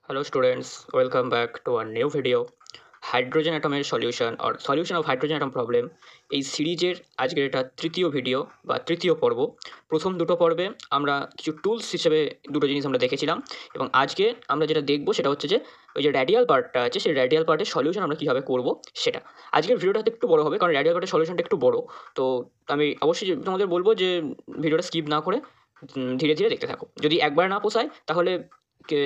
Hello students, welcome back to our new video. Hydrogen অ্যাটমের solution or solution of hydrogen atom problem এই সিরিজের আজকের এটা তৃতীয় ভিডিও বা তৃতীয় পর্ব। প্রথম দুটো পর্বে আমরা কিছু টুলস হিসেবে দুটো জিনিস আমরা দেখেছিলাম এবং আজকে আমরা যেটা দেখবো সেটা হচ্ছে যে ওই যে র্যাডিয়াল পার্টটা আছে সেই র্যাডিয়াল পার্টের সলিউশন আমরা কীভাবে করবো সেটা। আজকের ভিডিওটা একটু বড় হবে কারণ র্যাডিয়াল পার্টের সলিউশনটা একটু বড়, তো আমি অবশ্যই তোমাদের বলবো যে ভিডিওটা স্কিপ না করে ধীরে ধীরে দেখতে থাকো। যদি একবার না পোষায় তাহলে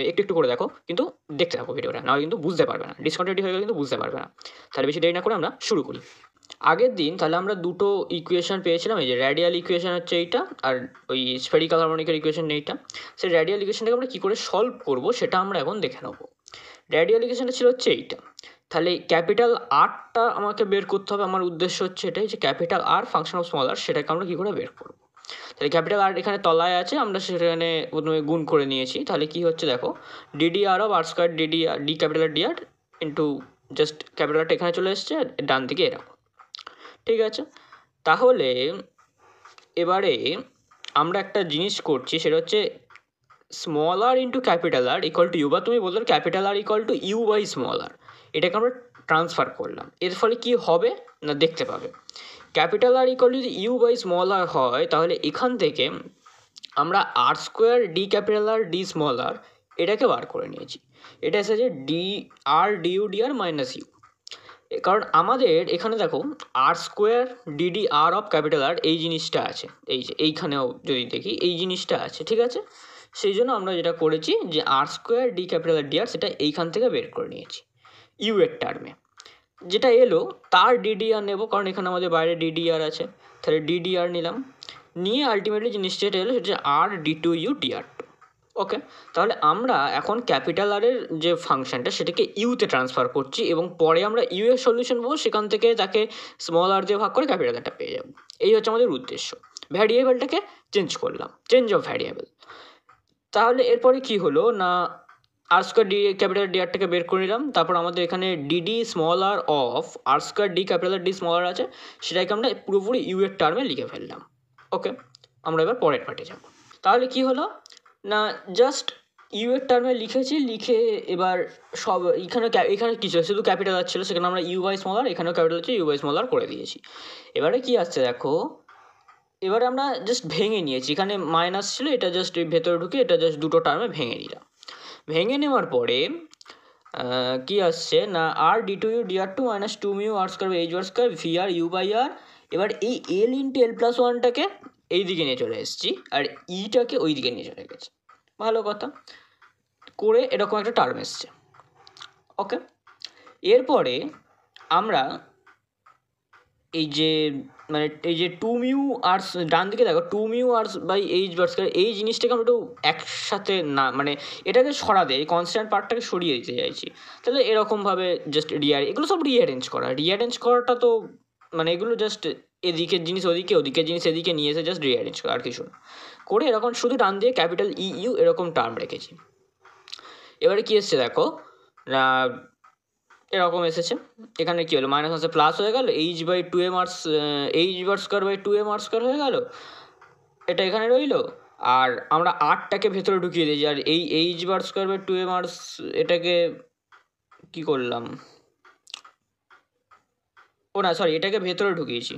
একটু একটু করে দেখো, কিন্তু দেখতে থাকো ভিডিওটা, নাহলে কিন্তু বুঝতে পারবে না, ডিসকন্টিনিউটি হয়ে গেলে কিন্তু বুঝতে পারবে না। তাহলে বেশি দেরি না করে আমরা শুরু করি। আগের দিন তাহলে আমরা দুটো ইকুয়েশন পেয়েছিলাম, এই যে র্যাডিয়াল ইকুয়েশন হচ্ছে এইটা আর ওই স্ফেরিক্যাল হারমোনিকের ইকুয়েশন এইটা। সেই র্যাডিয়াল ইকুয়েশনটাকে আমরা কী করে সলভ করবো সেটা আমরা এখন দেখে নেবো। র্যাডিয়াল ইকুয়েশনটা ছিল হচ্ছে এইটা। তাহলে ক্যাপিটাল আরটা আমাকে বের করতে হবে, আমার উদ্দেশ্য হচ্ছে এটাই যে capital R function of small R সেটাকে আমরা কী করে বের করবো। তাহলে ক্যাপিটাল আর এখানে তলায় আছে, আমরা সেখানে প্রথমে গুণ করে নিয়েছি। তাহলে কি হচ্ছে দেখো, DD R of R square DD D capital R D R into just capital আরটা এখানে চলে এসছে, ডান দিকে এরকম। ঠিক আছে, তাহলে এবারে আমরা একটা জিনিস করছি, সেটা হচ্ছে small R into capital R equal to U, বা তুমি বলতে capital R equal to U by small R, এটাকে আমরা ট্রান্সফার করলাম। এর ফলে কি হবে না দেখতে পাবে, ক্যাপিটাল আর ইকুয়াল যদি ইউ বাই স্মল আর হয় তাহলে এখান থেকে আমরা R square D capital R D small R এটাকে বার করে নিয়েছি। এটা এসেছে D R D U D R minus U, কারণ আমাদের এখানে দেখো R square D D R of capital R এই জিনিসটা আছে, এই যে এইখানেও যদি দেখি এই জিনিসটা আছে। ঠিক আছে, সেই জন্য আমরা যেটা করেছি যে R square D capital R D R সেটা এইখান থেকে বের করে নিয়েছি ইউ এর টার্মে। যেটা এলো তার ডিডিআর নেব, কারণ এখানে আমাদের বাইরে ডিডিআর আছে, তাহলে ডিডিআর নিলাম, নিয়ে আলটিমেটলি জিনিসটা যেটা এলো সেটা R D two U D R two. Okay, তাহলে আমরা এখন ক্যাপিটাল আরের যে ফাংশনটা সেটাকে ইউতে ট্রান্সফার করছি এবং পরে আমরা ইউ এর সলিউশন পাবো, সেখান থেকে তাকে স্মল আর দিয়ে ভাগ করে ক্যাপিটাল আরটা পেয়ে যাবো। এই হচ্ছে আমাদের উদ্দেশ্য। ভ্যারিয়েবলটাকে চেঞ্জ করলাম, চেঞ্জ অফ ভ্যারিয়েবল। তাহলে এরপরে কি হলো না, R square D capital D আরটাকে বের করে নিলাম, তারপর আমাদের এখানে D D small R of R square D capital D small R আছে, সেটাকে আমরা পুরোপুরি ইউ এর টার্মে লিখে ফেললাম। ওকে, আমরা এবার পরের পার্টে যাব। তাহলে কি হলো না, জাস্ট ইউ এর টার্মে লিখেছি, লিখে এবার সব এখানে কিছু শুধু ক্যাপিটাল আর ছিল, সেখানে আমরা ইউ বাই স্মল আর, এখানেও ক্যাপিটাল আছে ইউ বাই স্মল আর করে দিয়েছি। এবারে কি আসছে দেখো, এবারে আমরা জাস্ট ভেঙে নিয়েছি, এখানে মাইনাস ছিল, এটা জাস্ট ভেতরে ঢুকে এটা জাস্ট দুটো টার্মে ভেঙে নিলাম। ভেঙে নেওয়ার পরে কি আসছে না, R D two you D R two minus two mu R square H R square V R U by R. এবার এই এল ইন্টু এল প্লাস ওয়ানটাকে এই দিকে নিয়ে চলে এসেছি আর ইটাকে ওই দিকে নিয়ে চলে গেছে। ভালো কথা করে এরকম একটা টার্ম এসছে। ওকে, এরপরে আমরা এই যে মানে এই যে টু মিউ আর ডান দিকে দেখো two mu R by H bar square, এই জিনিসটাকে আমরা একটু একসাথে না মানে এটাকে সরাতে, এই কনস্ট্যান্ট পার্টটাকে সরিয়ে দিতে চাইছি। তাহলে এরকমভাবে জাস্ট এগুলো সব রিঅ্যারেঞ্জ করাটা তো মানে এগুলো জাস্ট এদিকের জিনিস ওদিকে, ওদিকের জিনিস এদিকে নিয়ে এসে জাস্ট রিঅ্যারেঞ্জ করা, আর কিছু না। করে এরকম শুধু ডান দিয়ে ক্যাপিটাল ই ইউ এরকম টার্ম রেখেছি। এবারে কি এসছে দেখো, এরকম এসেছে। এখানে কী হলো, মাইনাস মাসে প্লাস হয়ে গেল, H by two M R H bar square by two M R square হয়ে গেল, এটা এখানে রইলো। আর আমরা আটটাকে ভেতরে ঢুকিয়ে দিয়েছি, আর এই H bar square by two M আর এটাকে কী করলাম, ও না সরি, এটাকে ভেতরে ঢুকিয়েছি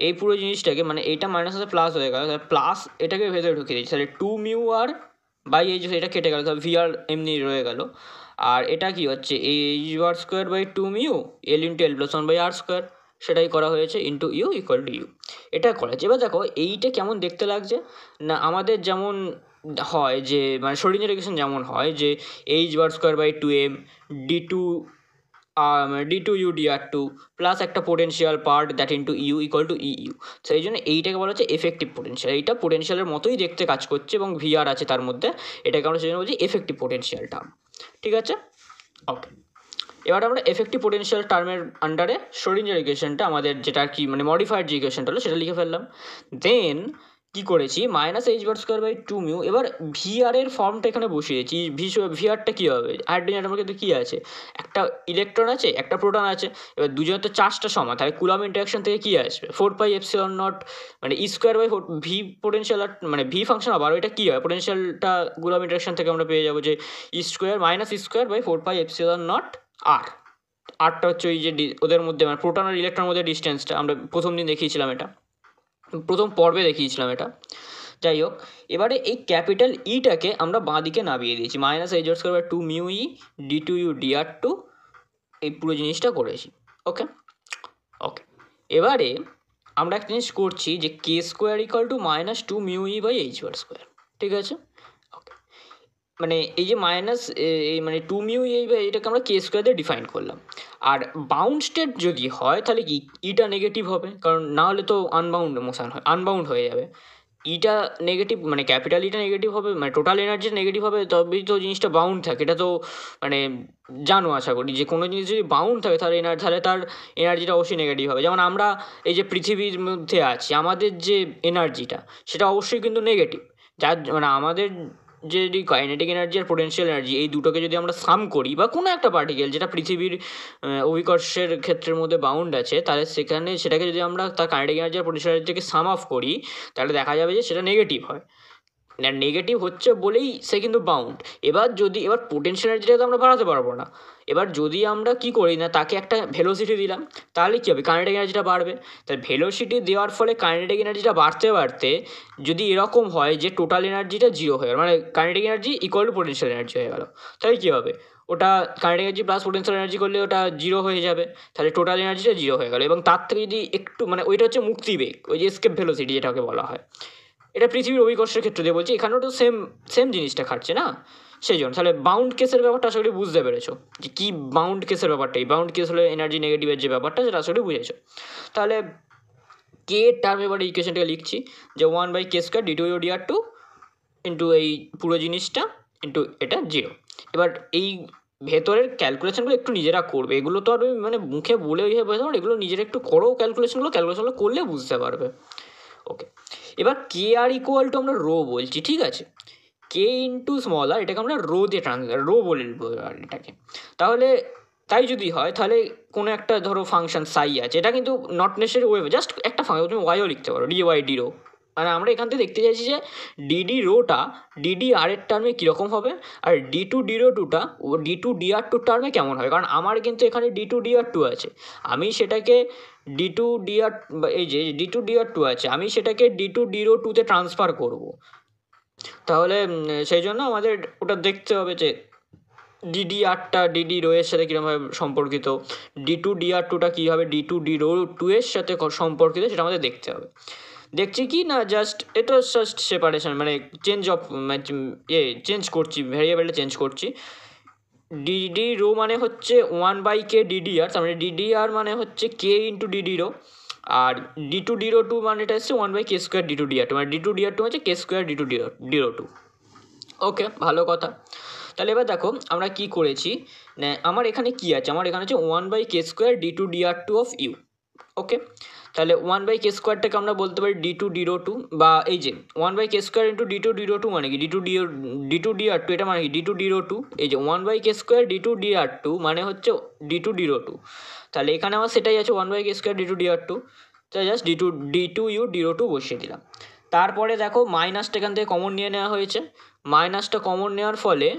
এই পুরো জিনিসটাকে, মানে এইটা মাইনাস আছে প্লাস হয়ে গেল, প্লাস এটাকে ভেতরে ঢুকিয়ে দিয়েছি, তাহলে two mu R by H, এটা কেটে গেল, তাহলে ভি আর এমনি রয়ে গেল। আর এটা কি হচ্ছে H bar square by two mu L into L plus one by R square, সেটাই করা হয়েছে into you equal to U, এটা করা হয়েছে। এবার দেখো এইটা কেমন দেখতে লাগছে না, আমাদের যেমন হয় যে মানে শোডিঞ্জার ইকুয়েশন যেমন হয় যে H bar square by two M D two D two you D R two plus একটা potential part that into you equal to E U. সেই জন্য এইটাকে বলা হচ্ছে এফেক্টিভ পোটেনশিয়াল, এইটা পোটেনশিয়ালের মতোই দেখতে কাজ করছে এবং ভিআর আছে তার মধ্যে, এটাকে আমরা সেই জন্য বলছি এফেক্টিভ পোটেনশিয়াল টার্ম। ঠিক আছে, ওকে। এবার আমরা এফেক্টিভ পোটেনশিয়াল টার্মের আন্ডারে শোডিঞ্জার ইকুয়েশনটা আমাদের যেটা কি মানে মডিফাইড যে ইকুয়েশনটা হলো সেটা লিখে ফেললাম। দেন কী করেছি minus H bar square by 2 mu. এবার ভিআর এর ফর্মটা এখানে বসিয়েছি। ভিআরটা কী হবে, হাইড্রোজেন অ্যাটমের ক্ষেত্রে কী আছে, একটা ইলেকট্রন আছে একটা প্রোটন আছে, এবার দুজনের তো চার্জটা সমান, তাহলে কুলম্ব ইন্টারাকশন থেকে কী আসবে 4πε0 মানে ই স্কোয়ার বাই 4 ভি পোটেনশিয়াল মানে ভি ফাংশন আবার এটা কী হয় পোটেনশিয়ালটা কুলম্ব ইন্টারাকশন থেকে আমরা পেয়ে যাবো যে E square minus E square by 4πε0 R আরটা হচ্ছে ওই যে ওদের মধ্যে মানে প্রোটন আর ইলেকট্রনের মধ্যে ডিস্টেন্সটা আমরা প্রথম দিন দেখিয়েছিলাম, এটা প্রথম পর্বে দেখিয়েছিলাম এটা। যাই হোক, এবারে এই ক্যাপিটাল ইটাকে আমরা বাঁ দিকে নামিয়ে দিয়েছি minus H bar square by 2 mu E d2u dr2 এই পুরো জিনিসটা করেছি। ওকে ওকে, এবারে আমরা একটা জিনিস করছি যে K square equal to minus 2 mu E by H bar square, ঠিক আছে। ওকে, মানে এই যে মাইনাস এই মানে 2 মিউ এই এটাকে আমরা কে স্কোয়ার দিয়ে ডিফাইন করলাম। আর বাউন্ড স্টেট যদি হয় তাহলে কি ইটা নেগেটিভ হবে, কারণ না হলে তো আনবাউন্ড মোশন হয়, আনবাউন্ড হয়ে যাবে। ইটা নেগেটিভ মানে ক্যাপিটাল ইটা নেগেটিভ হবে, মানে টোটাল এনার্জি নেগেটিভ হবে, তবেই তো জিনিসটা বাউন্ড থাকে। এটা তো মানে জানো আশা করি যে কোনো জিনিস যদি বাউন্ড থাকে তাহলে তার এনার্জিটা অবশ্যই নেগেটিভ হবে। যেমন আমরা এই যে পৃথিবীর মধ্যে আছি, আমাদের যে এনার্জিটা সেটা অবশ্যই কিন্তু নেগেটিভ। যার মানে আমাদের যে কাইনেটিক এনার্জি আর পোটেনশিয়াল এনার্জি এই দুটোকে যদি আমরা সাম করি, বা কোনো একটা পার্টিকেল যেটা পৃথিবীর অভিকর্ষের ক্ষেত্রের মধ্যে বাউন্ড আছে, তাহলে সেটাকে যদি আমরা তার কাইনেটিক এনার্জি আর পোটেনশিয়াল এনার্জিকে সাম অফ করি, তাহলে দেখা যাবে যে সেটা নেগেটিভ হয়। নেগেটিভ হচ্ছে বলেই সে কিন্তু বাউন্ড। এবার পোটেনশিয়াল এনার্জিটা তো আমরা বাড়াতে পারবো না। এবার যদি আমরা কি করি না, তাকে একটা ভেলোসিটি দিলাম, তাহলে কী হবে কাইনেটিক এনার্জিটা বাড়বে। তাই ভেলোসিটি দেওয়ার ফলে কাইনেটিক এনার্জিটা বাড়তে বাড়তে যদি এরকম হয় যে টোটাল এনার্জিটা জিরো হয়ে গেল, মানে kinetic energy equal to potential energy হয়ে গেল, তাহলে কী হবে ওটা kinetic energy plus potential energy করলে ওটা জিরো হয়ে যাবে, তাহলে টোটাল এনার্জিটা জিরো হয়ে গেল। এবং তার থেকে যদি একটু মানে ওইটা হচ্ছে মুক্তিবেগ, ওই যে এসকেপ ভেলোসিটি যেটাকে বলা হয়, এটা পৃথিবীর অভিকর্ষের ক্ষেত্রে দিয়ে বলছি, এখানেও তো সেম জিনিসটা খাটছে না, সেই জন্য। তাহলে বাউন্ড কেসের ব্যাপারটা আশা করি বুঝতে পেরেছো যে কী বাউন্ড কেসের ব্যাপারটা। এই বাউন্ড কেস হলে এনার্জি নেগেটিভের যে ব্যাপারটা সেটা আশা করি বুঝেছো। তাহলে কে টার্ম এবারে ইকুয়েশনটাকে লিখছি যে 1/k square d2u dr2 into এই পুরো জিনিসটা ইন্টু এটা 0। এবার এই ভেতরের ক্যালকুলেশনগুলো একটু নিজেরা করবে, এগুলো তো আর মানে মুখে বলে ওইভাবে বোঝাতে পারো, এগুলো নিজেরা একটু করো ক্যালকুলেশনগুলো করলে বুঝতে পারবে। ওকে, এবার কে আর ইকুয়াল টু আমরা রো বলছি, ঠিক আছে। কে ইন্টু স্মল আর এটাকে আমরা রো দিয়ে রো বলে এটাকে। তাহলে তাই যদি হয় তাহলে কোনো একটা ধরো ফাংশন সাই আছে, এটা কিন্তু নট নেসেসারি ওয়েভ, জাস্ট একটা ফাংশন, তুমি ওয়াইও লিখতে পারো ডিওয়াই ডি রো। মানে আমরা এখান থেকে দেখতে চাইছি যে ডিডি রোটা ডিডি আর এর টার্মে কীরকম হবে, আর ডি2 টার্মে কেমন হবে। কারণ আমার কিন্তু এখানে d2 আছে, আমি সেটাকে এই যে d2 আছে, আমি সেটাকে d2 ট্রান্সফার করব। তাহলে সেই জন্য আমাদের ওটা দেখতে হবে যে ডিডি ডিডি রো এর সাথে কীরকমভাবে সম্পর্কিত, d2 কী হবে d2 এর সাথে সম্পর্কিত, সেটা আমাদের দেখতে হবে। দেখছি কি না জাস্ট এটা জাস্ট সেপারেশন মানে চেঞ্জ করছি, ভ্যারিয়েবলটা চেঞ্জ করছি। ডিডি রো মানে হচ্ছে 1/k DDR, তার মানে DDR মানে হচ্ছে k ইন্টু ডিডি রো, আর d2 মানে এটা হচ্ছে 1/k স্কোয়ার d2 মানে d2 হচ্ছে k স্কোয়ার d2 ওকে, ভালো কথা। তাহলে এবার দেখো আমরা কি করেছি, না আমার এখানে কি আছে, আমার এখানে হচ্ছে 1/k square d2 of you. ওকে, তাহলে 1/k স্কোয়ারটাকে আমরা বলতে পারি d2 বা এই যে 1/k স্কোয়ার ইন্টু d2 মানে কি d2 এটা মানে কি d2 এই যে 1/k স্কোয়ার d2 মানে হচ্ছে d2 তাহলে এখানে আমার সেটাই আছে 1/k স্কোয়ার d2 তাই জাস্ট d2u বসিয়ে দিলাম। তারপরে দেখো মাইনাসটা এখান থেকে কমন নিয়ে নেওয়া হয়েছে, মাইনাসটা কমন নেওয়ার ফলে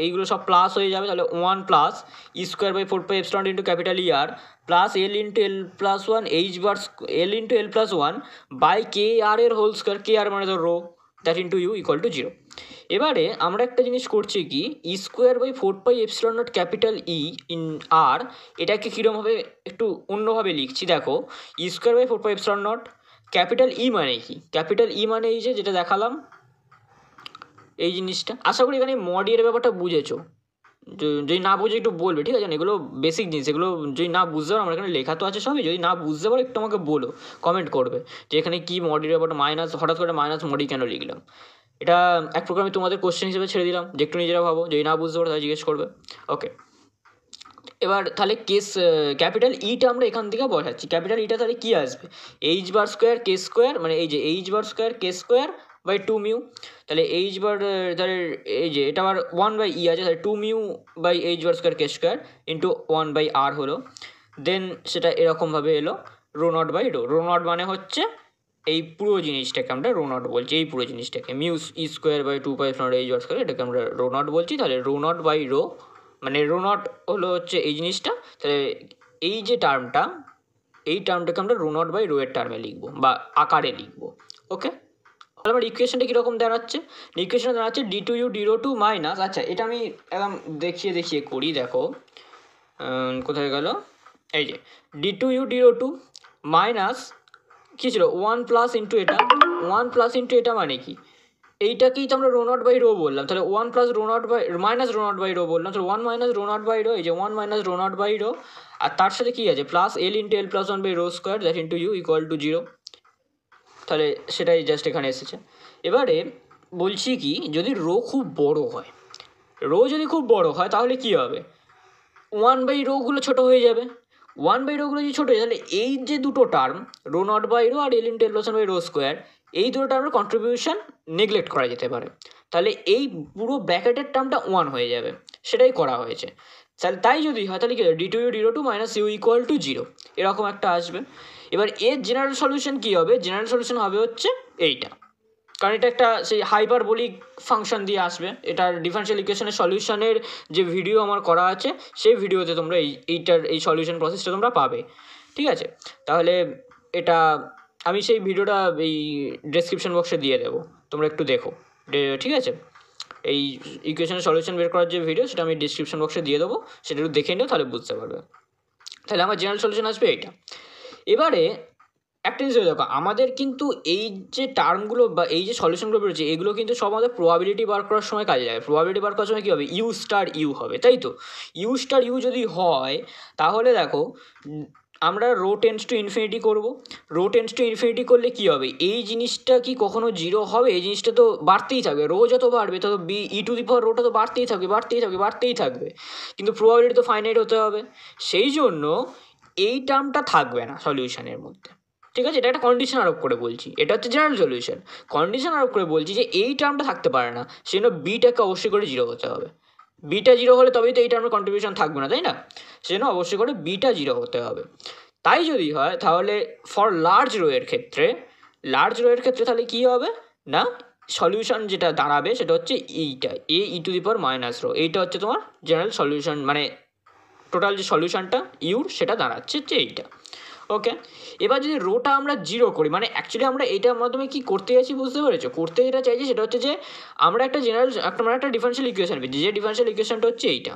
এইগুলো সব প্লাস হয়ে যাবে, তাহলে 1 plus e square by 4πε into capital ER plus l into L plus 1 h bar l into L plus 1 by k r এর হোল স্কোয়ার, কে আর মানে তো rho, that into you equal to 0। এবারে আমরা একটা জিনিস করছি কি e square by 4πε0 capital E in r, এটাকে কীরকমভাবে একটু অন্যভাবে লিখছি দেখো। E square by 4πε0 capital E মানে কি, ক্যাপিটাল ই মানে এই যে যেটা দেখালাম এই জিনিসটা। আশা করি এখানে মডিয়ের ব্যাপারটা বুঝেছো, যদি না বুঝে একটু বলবে, ঠিক আছে। এগুলো বেসিক জিনিস, এগুলো যদি না বুঝতে পারো আমার এখানে লেখা তো আছে সবই, যদি না বুঝতে পারো একটু আমাকে বলো, কমেন্ট করবে যে এখানে কী মডির ব্যাপারটা মাইনাস, হঠাৎ করে মাইনাস মডি কেন লিখলাম। এটা এক প্রকার আমি তোমাদের কোশ্চেন হিসেবে ছেড়ে দিলাম, যে একটু নিজেরা ভাবো, যদি না বুঝতে পারো তাহলে জিজ্ঞেস করবে। ওকে, এবার তাহলে কেস ক্যাপিটাল ইটা আমরা এখান থেকে বসাচ্ছি। ক্যাপিটাল ইটা তাহলে কী আসবে, এইচ বার স্কোয়ার কে স্কোয়ার, মানে এই যে এইচ বার স্কোয়ার কে স্কোয়ার বাই 2 মিউ। তাহলে এইচ বার তাহলে এই যে এটা আবার 1/e আছে, তাহলে 2 mu by H bar square কে স্কোয়ার ইন্টু 1/r হলো। দেন সেটা এরকমভাবে এলো rho naught by rho. Rho naught মানে হচ্ছে এই পুরো জিনিসটাকে আমরা রো নট বলছি, এই পুরো জিনিসটাকে mu E square by 2 pi naught H bar square, এটাকে আমরা রো নট বলছি। তাহলে রো নট বাই রো মানে রো নট হলো হচ্ছে এই জিনিসটা। তাহলে এই যে টার্মটা, এই টার্মটাকে আমরা রো নট বাই রো এর টার্মে লিখবো বা আকারে লিখবো। ওকে, তাহলে আমার ইকুয়েশনটা কীরকম দাঁড়াচ্ছে, ইকুয়েশন দাঁড়াচ্ছে D two U D rho two minus, আচ্ছা এটা আমি একদম দেখিয়ে করি, দেখো কোথায় গেল, এই যে d two U D rho two minus কী ছিল 1 প্লাস ইন্টু এটা, 1 প্লাস ইন্টু এটা মানে কি, এইটাকেই তো আমরা রো নট বাই রো বললাম। তাহলে 1 plus rho naught by minus rho naught by rho বললাম, তাহলে 1 minus rho naught by rho, এই যে 1 minus rho naught by rho, আর তার সাথে কী আছে plus l into L plus 1 by rho square that into you equal to 0। তাহলে সেটাই জাস্ট এখানে এসেছে। এবারে বলছি কি, যদি রো খুব বড় হয়, রো যদি খুব বড় হয় তাহলে কি হবে, 1/রোগুলো ছোটো হয়ে যাবে। 1/রোগুলো যদি ছোটো হয়ে তাহলে এই যে দুটো term rho naught by rho আর L into L plus 1 by rho square, এই দুটো টার্মের কন্ট্রিবিউশন নেগলেক্ট করা যেতে পারে। তাহলে এই পুরো ব্র্যাকেটের টার্মটা 1 হয়ে যাবে, সেটাই করা হয়েছে। তাহলে তাই যদি হয় তাহলে কি D two U D rho two minus U equal to 0 এরকম একটা আসবে। এবার এর জেনারেল সলিউশন কী হবে, জেনারেল সলিউশন হবে হচ্ছে এইটা, কারণ এটা একটা সেই হাইপারবোলিক ফাংশন দিয়ে আসবে। এটার ডিফারেনশিয়াল ইকুয়েশনের সলিউশনের যে ভিডিও আমার করা আছে সেই ভিডিওতে তোমরা এইটার এই সলিউশন প্রসেসটা তোমরা পাবে, ঠিক আছে। তাহলে এটা আমি সেই ভিডিওটা এই ডেসক্রিপশন বক্সে দিয়ে দেবো, তোমরা একটু দেখো, ঠিক আছে। এই ইকুয়েশনের সলিউশন বের করার যে ভিডিও সেটা আমি ডিসক্রিপশন বক্সে দিয়ে দেবো, সেটা একটু দেখে নিও, তাহলে বুঝতে পারবে। তাহলে আমার জেনারেল সলিউশন আসবে এইটা। এবারে একটা জিনিস দেখো, আমাদের কিন্তু এই যে টার্মগুলো বা এই যে সলিউশনগুলো বেরোচ্ছে এগুলো কিন্তু সব আমাদের প্রবাবিলিটি বার করার সময় কাজে লাগে। প্রবাবিলিটি বার করার সময় কী হবে, ইউ স্টার ইউ হবে, তাই তো। ইউ স্টার ইউ যদি হয় তাহলে দেখো আমরা রো টেন্স টু ইনফিনিটি করবো। রো টেন্স টু ইনফিনিটি করলে কী হবে, এই জিনিসটা কি কখনো 0 হবে, এই জিনিসটা তো বাড়তেই থাকবে, রো যত বাড়বে তত B E to the power রোটা তো বাড়তেই থাকবে, কিন্তু প্রবাবিলিটি তো ফাইনাইট হতে হবে। সেই জন্য এই টার্মটা থাকবে না সলিউশনের মধ্যে, ঠিক আছে। এটা একটা কন্ডিশন আরোপ করে বলছি, এটা হচ্ছে জেনারেল সলিউশন। কন্ডিশন আরোপ করে বলছি যে এই টার্মটা থাকতে পারে না, সেজন্য বিটাকে অবশ্যই করে 0 হতে হবে। বিটা 0 হলে তবেই তো এই টার্মের কন্ট্রিবিউশন থাকবে না, তাই না, সেজন্য অবশ্যই করে বিটা 0 হতে হবে। তাই যদি হয় তাহলে ফর লার্জ রো এর ক্ষেত্রে তাহলে কী হবে না, সলিউশন যেটা দাঁড়াবে সেটা হচ্ছে এইটা a e to the power minus rho, এইটা হচ্ছে তোমার জেনারেল সলিউশন, মানে টোটাল যে সলিউশনটা ইউর সেটা দাঁড়াচ্ছে হচ্ছে এইটা। ওকে, এবার যদি রোটা আমরা 0 করি, মানে অ্যাকচুয়ালি আমরা এইটার মাধ্যমে কি করতে চাইছি বুঝতে পেরেছো, করতে যেটা চাইছি সেটা হচ্ছে যে আমরা একটা জেনারেল একটা ডিফারেনশিয়াল ইকুয়েশন পেয়েছি, যে ডিফারেনশিয়াল ইকুয়েশনটা হচ্ছে এইটা।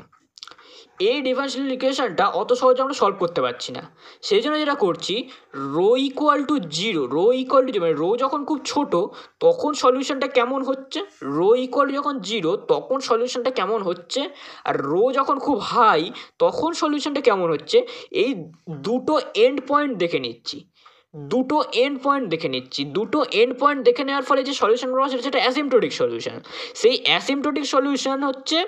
এই ডিফারেনশিয়াল ইকুয়েশনটা অত সহজে আমরা সলভ করতে পারছি না, সেই জন্য যেটা করছি রো ইকুয়াল টু 0, মানে রো যখন খুব ছোট তখন সলিউশনটা কেমন হচ্ছে, রো ইকুয়াল টু যখন 0 তখন সলিউশনটা কেমন হচ্ছে, আর রো যখন খুব হাই তখন সলিউশনটা কেমন হচ্ছে, এই দুটো এন্ড পয়েন্ট দেখে নিচ্ছি। দুটো এন্ড পয়েন্ট দেখে নেওয়ার ফলে যে সলিউশন পাওয়া সেটা অ্যাসিম্পটোটিক সলিউশন। সেই অ্যাসিম্পটোটিক সলিউশন হচ্ছে,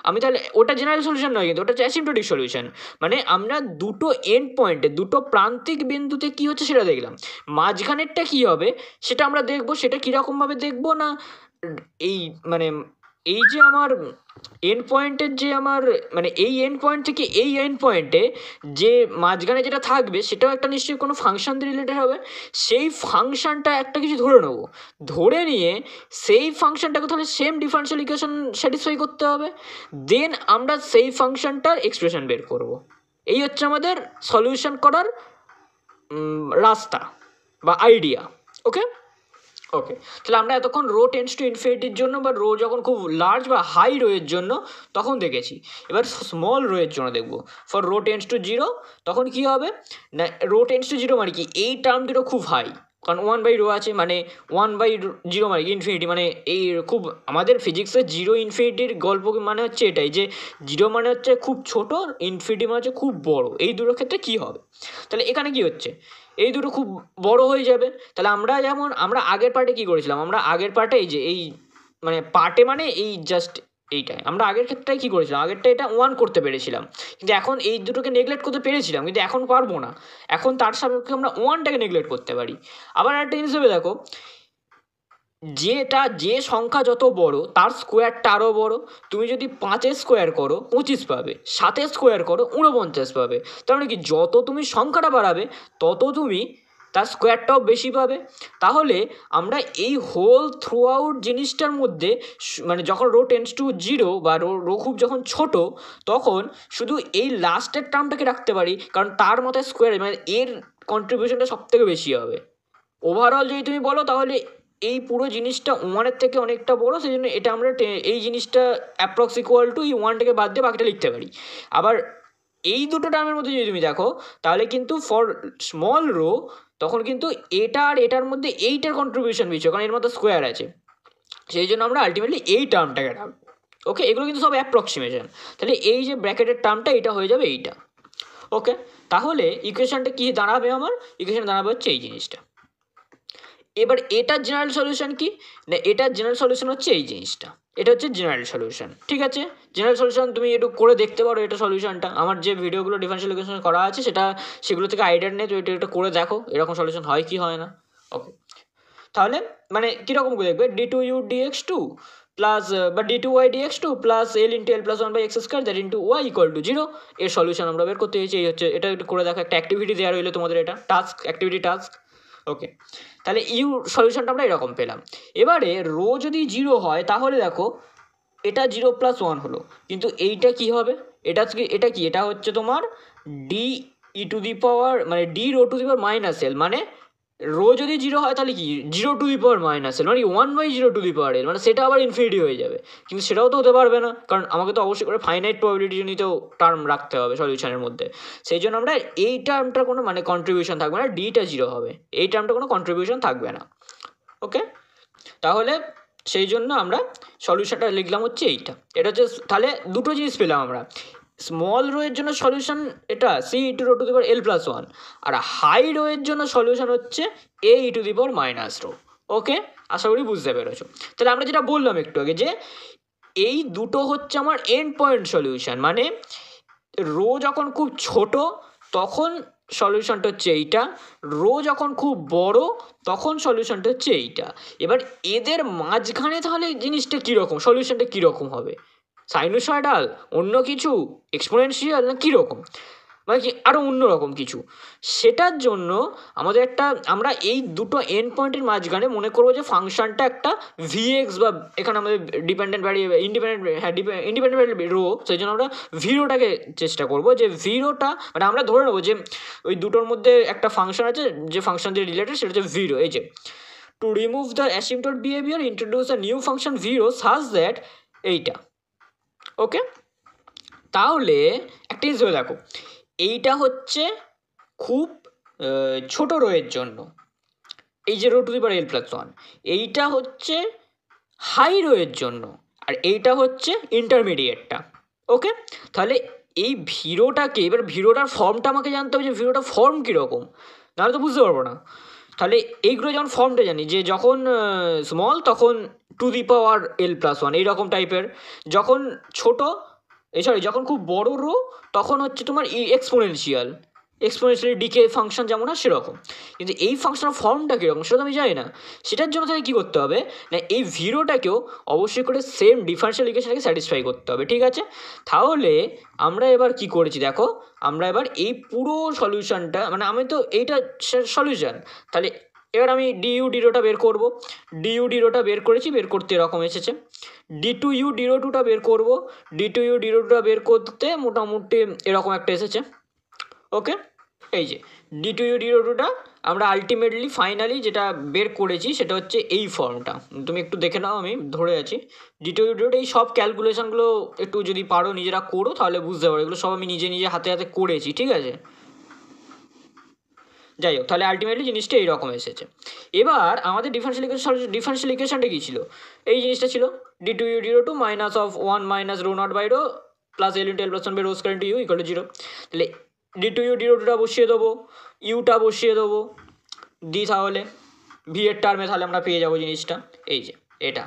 আমি তাহলে ওটা জেনারেল সলিউশন নয়, কিন্তু ওটা হচ্ছে অ্যাসিম্পটোটিক সলিউশন। মানে আমরা দুটো এন্ড পয়েন্টে, দুটো প্রান্তিক বিন্দুতে কী হচ্ছে সেটা দেখলাম, মাঝখানেরটা কী হবে সেটা আমরা দেখবো। সেটা কীরকমভাবে দেখবো না, এই মানে এই যে আমার এন্ড পয়েন্টের যে আমার মানে এই এন্ড পয়েন্ট থেকে এই এন্ড পয়েন্টে যে মাঝখানে যেটা থাকবে সেটাও একটা নিশ্চয়ই কোনো ফাংশন দিয়ে রিলেটেড হবে। সেই ফাংশনটা একটা কিছু ধরে নেবো, ধরে নিয়ে সেই ফাংশনটাকে তাহলে সেম ডিফারেনশিয়াল ইকুয়েশন স্যাটিসফাই করতে হবে, দেন আমরা সেই ফাংশনটার এক্সপ্রেশন বের করব। এই হচ্ছে আমাদের সলিউশন করার রাস্তা বা আইডিয়া। ওকে, তাহলে আমরা এতক্ষণ রো টেন্স টু ইনফিনিটির জন্য বা রো যখন খুব লার্জ বা হাই রোয়ের জন্য তখন দেখেছি। এবার স্মল রোয়ের জন্য দেখব, ফর রো টেন্স টু 0 তখন কী হবে না, রো টেন্স টু 0 মানে কি, এই টার্ম দুটো খুব হাই, কারণ 1/রো আছে, মানে 1/0 মানে ইনফিনিটি, মানে এই খুব আমাদের ফিজিক্সের 0 ইনফিনিটির গল্প মানে হচ্ছে এটাই, যে 0 মানে হচ্ছে খুব ছোট, ইনফিনিটি মানে হচ্ছে খুব বড়। এই দুটোর ক্ষেত্রে কী হবে, তাহলে এখানে কি হচ্ছে, এই দুটো খুব বড় হয়ে যাবে। তাহলে আমরা আগের পার্টে কী করেছিলাম, আমরা আগের পার্টে এই যে এই মানে পার্টে মানে এই জাস্ট এইটাই আমরা আগের ক্ষেত্রে কী করেছিলাম, আগেরটা এটা 1 করতে পেরেছিলাম, কিন্তু এখন এই দুটোকে নেগলেক্ট করতে পেরেছিলাম, কিন্তু এখন পারবো না। এখন তার সাপেক্ষে আমরা 1টাকে নেগলেক্ট করতে পারি। আবার একটা জিনিস ভেবে দেখো, যে সংখ্যা যত বড় তার স্কোয়ারটা আরও বড়। তুমি যদি 5 স্কোয়ার করো 25 পাবে, 7 স্কোয়ার করো 49 পাবে। তার মানে কি, যত তুমি সংখ্যাটা বাড়াবে তত তুমি তার স্কোয়ারটাও বেশি পাবে। তাহলে আমরা এই হোল থ্রু আউট জিনিসটার মধ্যে মানে যখন রো টেন্ডস টু 0 বা রো খুব যখন ছোট, তখন শুধু এই লাস্টের টার্মটাকে রাখতে পারি, কারণ তার মতো স্কোয়ার মানে এর কন্ট্রিবিউশনটা সবথেকে বেশি হবে। ওভারঅল যদি তুমি বলো তাহলে এই পুরো জিনিসটা 1-এর থেকে অনেকটা বড়, সেই জন্য এটা আমরা এই জিনিসটা অ্যাপ্রক্স ইকুয়াল টু এই 1টাকে বাদ দিয়ে বাকিটা লিখতে পারি। আবার এই দুটো টার্মের মধ্যে যদি তুমি দেখো তাহলে কিন্তু ফর স্মল রো তখন কিন্তু এটা আর এটার মধ্যে এইটার কন্ট্রিবিউশন বেশি, কারণ এর মধ্যে স্কোয়ার আছে, সেই জন্য আমরা আলটিমেটলি এই টার্মটাকে রাখবো। ওকে, এগুলো কিন্তু সব অ্যাপ্রক্সিমেশন। তাহলে এই যে ব্র্যাকেটের টার্মটা এটা হয়ে যাবে এইটা। ওকে, তাহলে ইকুয়েশনটা কি দাঁড়াবে আমার? ইকুয়েশন দাঁড়াবে হচ্ছে এই জিনিসটা। এবার এটার জেনারেল সলিউশন কি না, এটার জেনারেল সলিউশন হচ্ছে এই জিনিসটা, এটা হচ্ছে জেনারেল সলিউশন। ঠিক আছে, জেনারেল সলিউশন তুমি একটু করে দেখতে পারো। এটা সলিউশনটা আমার যে ভিডিওগুলো ডিফারেন্সিয়াল ইকুয়েশন করা আছে সেগুলো থেকে আইডিয়া নেই, তো এটা করে দেখো এরকম সলিউশন হয় কি হয় না। ওকে, তাহলে মানে কীরকম করে দেখবে, d2u dx2 প্লাস বা d2y dx2 plus l into l plus 1/x square that into y equal to 0 এর সলিউশন আমরা বের করতে চাইছি। এই হচ্ছে, এটা একটু করে দেখো, একটা অ্যাক্টিভিটি দেওয়া রইলো তোমাদের, এটা টাস্ক, অ্যাক্টিভিটি টাস্ক। ওকে, তাহলে ইউ সলিউশনটা আমরা এরকম পেলাম। এবারে রো যদি 0 হয় তাহলে দেখো এটা 0 প্লাস 1 হলো, কিন্তু এইটা কি হবে, এটা কি, এটা হচ্ছে তোমার D E to the power মানে d rho to the power minus l, মানে রো যদি 0 হয় তাহলে কি 0 two the power minus l, মানে 1/0 টু দি পাওয়ার এল, মানে সেটা আবার ইনফিনিটি হয়ে যাবে। কিন্তু সেটাও তো হতে পারবে না, কারণ আমাকে তো অবশ্যই করে ফাইনাইট প্রবাবিলিটি জনিত টার্ম রাখতে হবে সলিউশনের মধ্যে। সেই জন্য আমরা এই টার্মটার কোনো মানে কন্ট্রিবিউশন থাকবে না, ডিটা 0 হবে, এই টার্মটা কোনো কন্ট্রিবিউশন থাকবে না। ওকে, তাহলে সেই জন্য আমরা সলিউশনটা লিখলাম হচ্ছে এইটা। এটা হচ্ছে, তাহলে দুটো জিনিস পেলাম আমরা, স্মল রো এর জন্য সলিউশন এটা c e to rho to the power l plus 1, আর হাই রো এর জন্য সলিউশন হচ্ছে a e to the power minus rho. Okay, আশা করি বুঝতে পেরেছো। তাহলে আমরা যেটা বললাম একটু আগে, যে এই দুটো হচ্ছে আমার এন্ড পয়েন্ট সলিউশন, মানে রো যখন খুব ছোট তখন সলিউশনটা হচ্ছে এইটা, রো যখন খুব বড় তখন সলিউশনটা হচ্ছে এইটা। এবার এদের মাঝখানে তাহলে জিনিসটা কীরকম, সলিউশনটা কীরকম হবে, সাইনোসয়েডাল, অন্য কিছু, এক্সপোনেনশিয়াল, না কীরকম, মানে কি আরও অন্যরকম কিছু। সেটার জন্য আমাদের আমরা এই দুটো এন্ড পয়েন্টের মাঝখানে মনে করবো যে ফাংশনটা একটা ভিএক্স, বা এখানে আমাদের ডিপেন্ডেন্ট ভ্যারিয়েবল ইন্ডিপেন্ডেন্ট রো, সেই জন্য আমরা ভিরোটাকে চেষ্টা করবো, যে ভিরোটা মানে আমরা ধরে নেবো যে ওই দুটোর মধ্যে একটা ফাংশন আছে, যে ফাংশন দিয়ে রিলেটেড, সেটা হচ্ছে ভিরো। এই যে to remove the asymptote behaviour introduce a new function v rho such that এইটা। ওকে, তাহলে একটা জিনিস ধরে দেখো, এইটা হচ্ছে খুব ছোট রোয়ের জন্য, এই যে rho to the power l plus 1, এইটা হচ্ছে হাই রোয়ের জন্য, আর এইটা হচ্ছে ইন্টারমিডিয়েটটা। ওকে, তাহলে এই ভিরোটাকে, এবার ভিরোটার ফর্মটা আমাকে জানতে হবে, যে ভিরোটার ফর্ম কীরকম, নাহলে তো বুঝতে পারবো না। তাহলে এইগুলো যেমন ফর্মটা জানি, যে যখন স্মল তখন two the power l plus 1 এইরকম টাইপের, যখন ছোটো যখন খুব বড় রো তখন হচ্ছে তোমার এক্সপোনেনশিয়াল ডিকে ফাংশন যেমন হয় সেরকম। কিন্তু এই ফাংশনের ফর্মটা কীরকম সেটা তো আমি জানি না। সেটার জন্য তাহলে কী করতে হবে না, এই ভিরোটাকেও অবশ্যই করে সেম ডিফারেন্সিয়াল ইকুয়েশনকে স্যাটিসফাই করতে হবে। ঠিক আছে, তাহলে আমরা এবার কি করেছি দেখো, আমরা এবার এই পুরো সলিউশনটা, মানে আমি তো এইটা সলিউশন, তাহলে এবার আমি ডিইউ ডিরোটা বের করবো, ডিইউ ডিরোটা বের করেছি, বের করতে এরকম এসেছে। d2u d2টা বের করবো, d2u d2টা বের করতে মোটামুটি এরকম একটা এসেছে। ওকে, এই যে d2u d2টা আমরা আলটিমেটলি ফাইনালি যেটা বের করেছি সেটা হচ্ছে এই ফর্মটা, তুমি একটু দেখে নাও, আমি ধরে আছি। d2u d2 এই সব ক্যালকুলেশনগুলো একটু যদি পারো নিজেরা করো তাহলে বুঝতে পারো, এগুলো সব আমি নিজে হাতে হাতে করেছি। ঠিক আছে, যাই হোক, তাহলে আলটিমেটলি জিনিসটা এইরকম এসেছে। এবার আমাদের ডিফারেন্সিয়াল ইকুয়েশনটা কী ছিল, এই জিনিসটা ছিল d2u d2 minus of 1 minus rho naught by rho plus l into l plus 1 by rho square into you equal to 0। তাহলে d2u d2টা বসিয়ে দেবো, ইউটা বসিয়ে দেবো, দি তাহলে ভি এর টার্মে তাহলে আমরা পেয়ে যাবো জিনিসটা, এই যে এটা।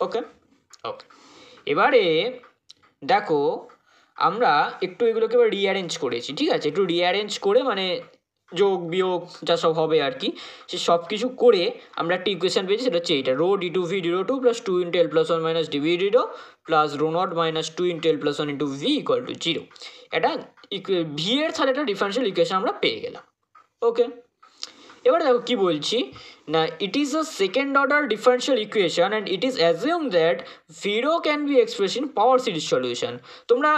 ওকে ওকে এবারে দেখো আমরা একটু এগুলোকে এবার রিঅ্যারেঞ্জ করেছি, ঠিক আছে, একটু রিঅ্যারেঞ্জ করে মানে যোগ বিয়োগ যা সব হবে আর কি, সে সব কিছু করে আমরা একটা ইকুয়েশন পেয়েছি, সেটা হচ্ছে এইটা rho d two v d rho two plus two into L plus one minus d v d rho plus rho naught minus two into L plus one into v equal to zero. এটা ভি এর তাহলে একটা differential equation আমরা পেয়ে গেলাম। ওকে এবার দেখো কি বলছি না, it is a second order differential equation and it is assume that v rho can be express in power series solution. তোমরা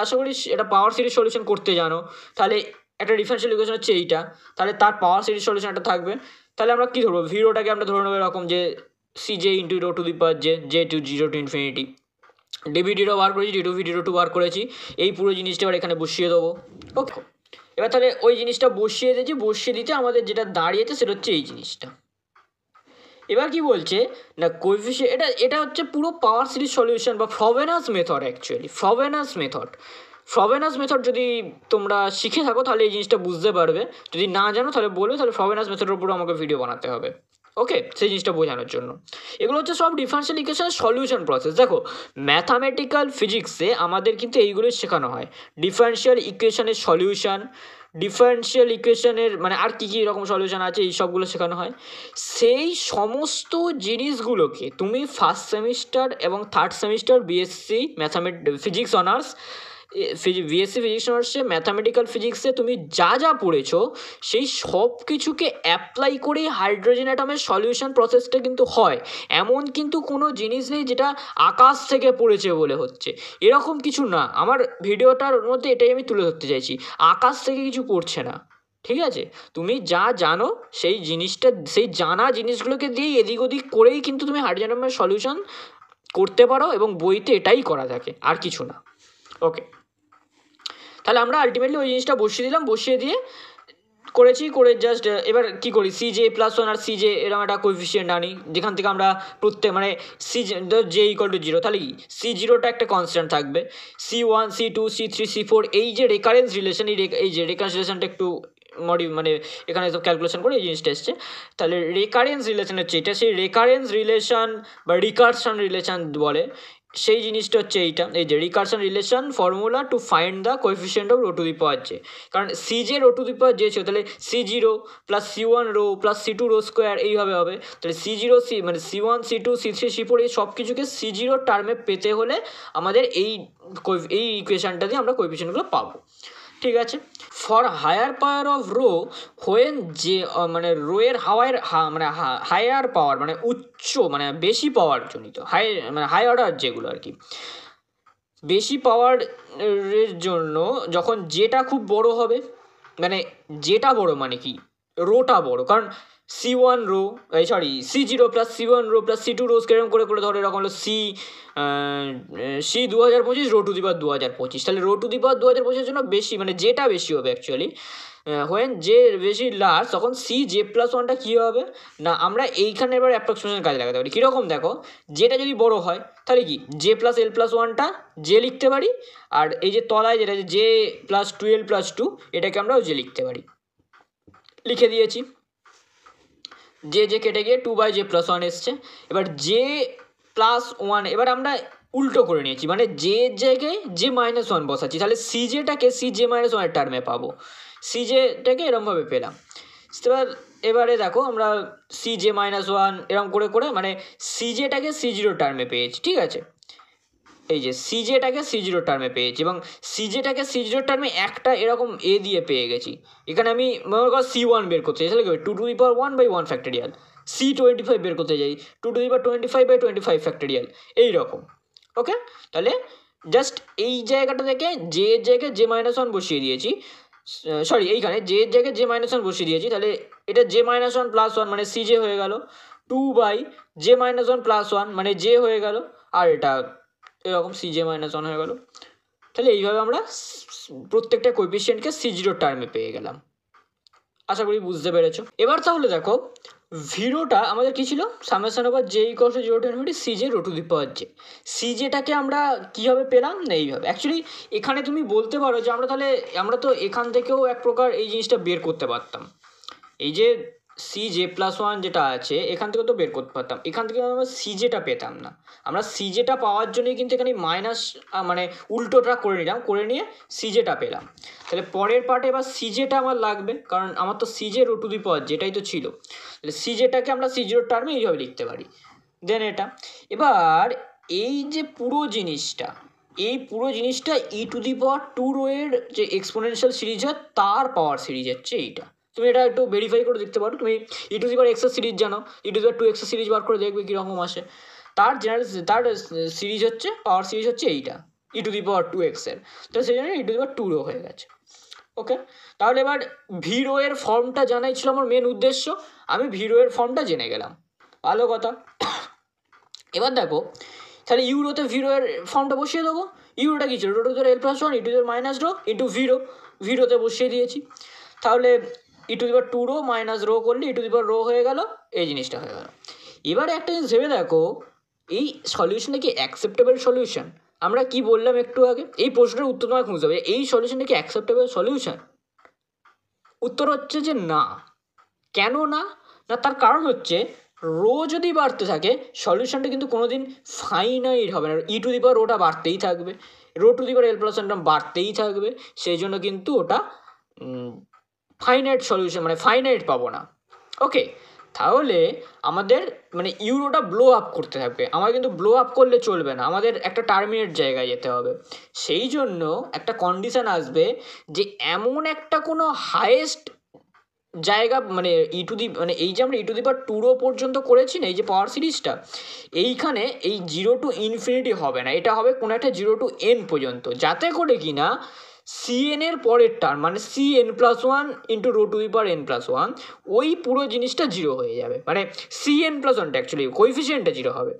আশা করি এটা পাওয়ার সিরিজ সলিউশন করতে জানো, তাহলে একটা ডিফারেন্সিয়াল ইকুয়েশন হচ্ছে এইটা, তাহলে তার পাওয়ার সিরিজ সলিউশন একটা থাকবে। তাহলে আমরা কী ধরবো, ভিরোটাকে আমরা ধরে নেবো এরকম যে c j into rho to the power j to zero to infinity, d v d rho বার করেছি, d two v d rho two বার করেছি, এই পুরো জিনিসটা এবার এখানে বসিয়ে দেবো। ওকে এবার তাহলে ওই জিনিসটা বসিয়ে দিয়েছি, বসিয়ে দিতে আমাদের যেটা দাঁড়িয়েছে সেটা হচ্ছে এই জিনিসটা। এবার কি বলছে না কোএফিসিয়েন্ট, এটা হচ্ছে পুরো পাওয়ার সিরিজ সলিউশন বা ফ্রবেনাস মেথড, অ্যাকচুয়ালি ফ্রবেনাস মেথড যদি তোমরা শিখে থাকো তাহলে এই জিনিসটা বুঝতে পারবে, যদি না জানো তাহলে বলবে, তাহলে ফ্রবেনাস মেথডের উপর আমাকে ভিডিও বানাতে হবে। ওকে সেই জিনিসটা বোঝানোর জন্য এগুলো হচ্ছে সব ডিফারেন্সিয়াল ইকুয়েশনের সলিউশন প্রসেস। দেখো ম্যাথামেটিক্যাল ফিজিক্সে আমাদের কিন্তু এইগুলোই শেখানো হয়, ডিফারেন্সিয়াল ইকুয়েশনের সলিউশন, ডিফারেন্সিয়াল ইকুয়েশনের মানে আর কী কী রকম সলিউশন আছে এই সবগুলো শেখানো হয়। সেই সমস্ত জিনিসগুলোকে তুমি ফার্স্ট সেমিস্টার এবং third semester BSc physics honours BSc physics অনার্সে ম্যাথামেটিক্যাল ফিজিক্সে তুমি যা যা পড়েছো সেই সব কিছুকে অ্যাপ্লাই করে হাইড্রোজেন অ্যাটমের সলিউশন প্রসেসটা কিন্তু হয়। এমন কিন্তু কোনো জিনিস নেই যেটা আকাশ থেকে পড়েছে বলে হচ্ছে, এরকম কিছু না। আমার ভিডিওটার মধ্যে এটাই আমি তুলে ধরতে চাইছি, আকাশ থেকে কিছু পড়ছে না, ঠিক আছে। তুমি যা জানো সেই জিনিসটা, সেই জানা জিনিসগুলোকে দিয়েই এদিক ওদিক করেই কিন্তু তুমি হাইড্রোজেন অ্যাটমের সলিউশন করতে পারো, এবং বইতে এটাই করা থাকে, আর কিছু না। ওকে তাহলে আমরা আলটিমেটলি ওই জিনিসটা বসিয়ে দিলাম, বসিয়ে দিয়ে করেছি, করে জাস্ট এবার কী করি, সি জে প্লাস ওয়ান আর সি জে এরকম একটা কোএফিসিয়েন্ট আনি, যেখান থেকে আমরা প্রত্যেক মানে C J equal to zero, তাহলে কি সি জিরোটা একটা কনস্ট্যান্ট থাকবে, C one C two C three C four এই যে রেকারেন্স রিলেশন, এই যে রেকারেন্স রিলেশনটা একটু মানে এখানে সব ক্যালকুলেশন করে এই জিনিসটা এসছে, তাহলে রেকারেন্স রিলেশন হচ্ছে এটা, সেই রেকারেন্স রিলেশন বা রিকারশন রিলেশন বলে, সেই জিনিসটা হচ্ছে এইটা, এই যে recursion relation formula to find the coefficient of rho to the power j, কারণ c j rho to the power j ছিল, তাহলে c zero plus c one rho plus c two rho square এইভাবে হবে, তাহলে c zero মানে c one C two C three C four এই সব কিছুকে সি জিরো টার্মে পেতে হলে আমাদের এই ইকুয়েশনটা দিয়ে আমরা কোএফিসিয়েন্টগুলো পাবো, ঠিক আছে। For higher power of rho when যে মানে রো এর মানে হায়ার পাওয়ার মানে উচ্চ মানে বেশি পাওয়ার জনিত মানে হাই অর্ডার যেগুলো আর কি, বেশি পাওয়ারের জন্য যখন যেটা খুব বড় হবে, মানে যেটা বড় মানে কি রোটা বড়, কারণ c one rho c zero plus c one rho plus c two রোজ কেরম করে করে ধরো এরকম হলো c 2025 rho to the power 2025, তাহলে রো টু দি পাওয়ার 2025 জন্য বেশি মানে যেটা বেশি হবে অ্যাকচুয়ালি, হোয়েন যে বেশি লার্জ তখন সি জে প্লাস ওয়ানটা কী হবে না আমরা এইখানে এবার অ্যাপ্রক্সিমেশন কাজে লাগাতে পারি, কীরকম দেখো, যেটা যদি বড় হয় তাহলে কি জে প্লাস এল প্লাস ওয়ানটা জে লিখতে পারি, আর এই যে তলায় যেটা জে প্লাস টু এল প্লাস টু এটাকে আমরাও জে লিখতে পারি, লিখে দিয়েছি, জে জে কেটে গিয়ে two by J plus one এসছে। এবার জে প্লাস ওয়ান এবার আমরা উল্টো করে নিয়েছি, মানে জে জায়গায় জে মাইনাস ওয়ান বসাচ্ছি, তাহলে সি জেটাকে সি জে মাইনাস ওয়ানের টার্মে পাবো, সি জেটাকে এরমভাবে পেলাম। এবারে দেখো আমরা সি জে মাইনাস ওয়ান এরম করে করে মানে সি জেটাকে সি জিরো টার্মে পেয়েছি, ঠিক আছে, এই যে সি জেটাকে সি জিরো টার্মে পেয়েছি, এবং সি জেটাকে সি জিরো টার্মে একটা এরকম এ দিয়ে পেয়ে গেছি, এখানে আমি মনে করো সি ওয়ান বের করতে চাই, তাহলে two to the power one by one factorial, C 25 বের করতে যাই two to the power 25 by 25 factorial এইরকম। ওকে তাহলে জাস্ট এই জায়গাটা থেকে জে এর জায়গায় জে মাইনাস ওয়ান বসিয়ে দিয়েছি, এইখানে জে এর জায়গায় জে মাইনাস ওয়ান বসিয়ে দিয়েছি, তাহলে এটা J minus one plus one মানে সি জে হয়ে গেল, two by J minus one plus one মানে জে হয়ে গেল, আর এটা এরকম সি জে মাইনাস ওয়ান হয়ে গেল। তাহলে এইভাবে আমরা প্রত্যেকটা কোএফিসিয়েন্টকে সি জিরো টার্মে পেয়ে গেলাম, আশা করি বুঝতে পেরেছো। এবার তাহলে দেখো ভিরোটা আমাদের কী ছিল, summation over j equals to zero to infinity c j rho to the power j, c জেটাকে আমরা কীভাবে পেলাম না এইভাবে। অ্যাকচুয়ালি এখানে তুমি বলতে পারো যে আমরা তো এখান থেকেও এক প্রকার এই জিনিসটা বের করতে পারতাম, এই যে সি জে প্লাস ওয়ান যেটা আছে এখান থেকে তো বের করতে পারতাম, এখান থেকে আমরা সি জেটা পেতাম না। আমরা সি জেটা পাওয়ার জন্যই কিন্তু এখানে মাইনাস মানে উল্টোটা করে নিলাম, করে নিয়ে সি জেটা পেলাম। তাহলে পরের পার্টে এবার সি জেটা আমার লাগবে, কারণ আমার তো c j rho to the power যেটাই তো ছিল। তাহলে সি জেটাকে আমরা সি জিরোর টার্মে এইভাবে লিখতে পারি। দেন এটা এবার এই যে পুরো জিনিসটা, এই পুরো জিনিসটা e to the power two rho এর যে এক্সপোনেনশিয়াল সিরিজ হয় তার পাওয়ার সিরিজ হচ্ছে এইটা। তুমি এটা একটু ভেরিফাই করে দেখতে পারো, তুমি ই টু দি পাওয়ার এক্সের সিরিজ জানো, ই টু দি পাওয়ার টু এক্সের সিরিজ বার করে দেখবে কীরকম আসে। তার জেনারেল তার সিরিজ হচ্ছে পাওয়ার সিরিজ হচ্ছে এইটা ই টু দি পাওয়ার টু এক্সের। তো সেই জন্য e to the power two rho হয়ে গেছে। ওকে, তাহলে এবার ভিরো এর ফর্মটা জানাই ছিল আমার মেন উদ্দেশ্য, আমি ভিরো এর ফর্মটা জেনে গেলাম, ভালো কথা। এবার দেখো তাহলে ইউরোতে ভিরো এর ফর্মটা বসিয়ে দেবো। ইউরোটা কী ছিল, rho to the power L plus one e to the power minus rho into v rho, ভিরোতে বসিয়ে দিয়েছি। তাহলে e to the power two rho minus rho করলে e to the power rho হয়ে গেল, এই জিনিসটা হয়ে গেল। এবারে একটা জিনিস ভেবে দেখো, এই সলিউশনটা কি অ্যাকসেপ্টেবল সলিউশন? আমরা কি বললাম একটু আগে, এই প্রশ্নের উত্তর তোমাকে খুঁজতে হবে, এই সলিউশনটা কি অ্যাকসেপ্টেবল সলিউশন? উত্তর হচ্ছে যে না। কেন না? না তার কারণ হচ্ছে রো যদি বাড়তে থাকে সলিউশনটা কিন্তু কোনোদিন ফাইনাইট হবে না, ই টু দি পাওয়ার রোটা বাড়তেই থাকবে, rho to the power L plus ওয়ানটা বাড়তেই থাকবে, সেই জন্য কিন্তু ওটা ফাইনাইট সলিউশন মানে ফাইনাইট পাবো না। ওকে, তাহলে আমাদের মানে ইউরোটা ব্লো আপ করতে থাকবে, আমার কিন্তু ব্লো আপ করলে চলবে না, আমাদের একটা টার্মিনেট জায়গায় যেতে হবে। সেই জন্য একটা কন্ডিশন আসবে যে এমন একটা কোনো হায়েস্ট জায়গা মানে ই টু দি মানে এই যে আমরা e to the power two rho পর্যন্ত করেছি না এই যে পাওয়ার সিরিজটা, এইখানে এই জিরো টু ইনফিনিটি হবে না, এটা হবে কোনো একটা জিরো টু এন পর্যন্ত, যাতে করে কি না সিএন এর পরের টার্ম মানে C N plus one into rho to the power N plus one ওই পুরো জিনিসটা জিরো হয়ে যাবে, মানে সি এন প্লাস ওয়ানটা অ্যাকচুয়ালি কোএফিসিয়েন্টটা জিরো হবে,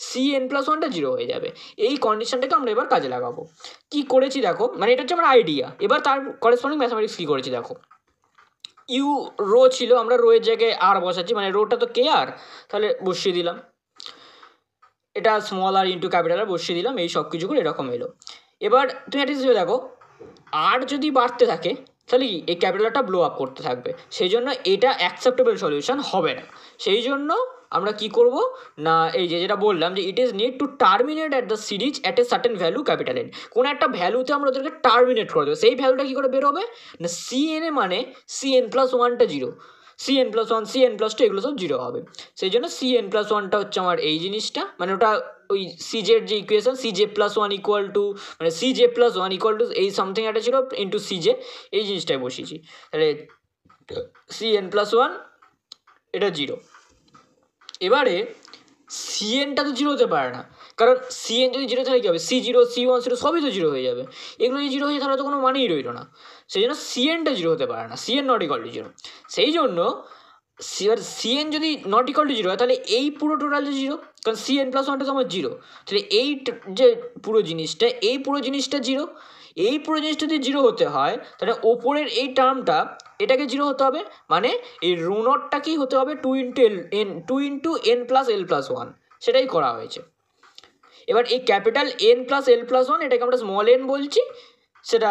সি এন প্লাস ওয়ানটা জিরো হয়ে যাবে। এই কন্ডিশনটাকে আমরা এবার কাজে লাগাবো। কি করেছি দেখো, মানে এটা হচ্ছে আমার আইডিয়া, এবার তার করেসপন্ডিং ম্যাথামেটিক্স কী করেছি দেখো। ইউ রো ছিল, আমরা রো এর জায়গায় আর বসাচ্ছি, মানে রোটা তো কে আর, তাহলে বসিয়ে দিলাম, এটা স্মল আর ইন্টু ক্যাপিটাল আর বসিয়ে দিলাম, এই সব কিছু করে এরকম এলো। এবার তুমি একটা জিনিস দেখো, আর যদি বাড়তে থাকে তাহলে এই ক্যাপিটালটা ব্লো আপ করতে থাকবে, সেই জন্য এটা অ্যাকসেপ্টেবল সলিউশন হবে না। সেই জন্য আমরা কি করব না, এই যে যেটা বললাম যে it is need to terminate at the series at a certain value capital N, কোনো একটা ভ্যালুতে আমরা ওদেরকে টার্মিনেট করে দেবো, সেই ভ্যালুটা কী করে বের হবে না সি এন এ মানে সি এন প্লাস ওয়ানটা zero, C N plus one C N plus two এগুলো সব জিরো হবে। সেই জন্য সি এন প্লাস ওয়ানটা হচ্ছে আমার এই জিনিসটা, মানে ওটা ওই সি জের যে equation c J plus one equal to মানে C J plus one equal to এই সামথিং একটা ছিল ইন্টু সি জে, এই জিনিসটাই বসিয়েছি। তাহলে সি এন প্লাস ওয়ান এটা জিরো। এবারে সিএনটা তো জিরো হতে পারে না, কারণ সিএন যদি জিরো থাকে কী হবে, C zero C one zero সবই তো জিরো হয়ে যাবে, এগুলো যদি জিরো হয়ে যায় তাহলে তো কোনো মানেই রইল না। সেই জন্য সিএনটা জিরো হতে পারে না, CN not equal to zero. সেই জন্য সিএন যদি নট ইকুয়াল টু জিরো হয় তাহলে এই পুরো টোটাল জিরো, কারণ সিএন প্লাস ওয়ানটা তো আমার জিরো, তাহলে এই যে পুরো জিনিসটা এই পুরো জিনিসটা জিরো, এই পুরো জিনিসটা যদি জিরো হতে হয় তাহলে ওপরের এই টার্মটা এটাকে জিরো হতে হবে, মানে এই রো নটটাকেই হতে হবে two into n plus l plus one, সেটাই করা হয়েছে। এবার এই capital N plus l plus one এটাকে আমরা স্মল এন বলছি, সেটা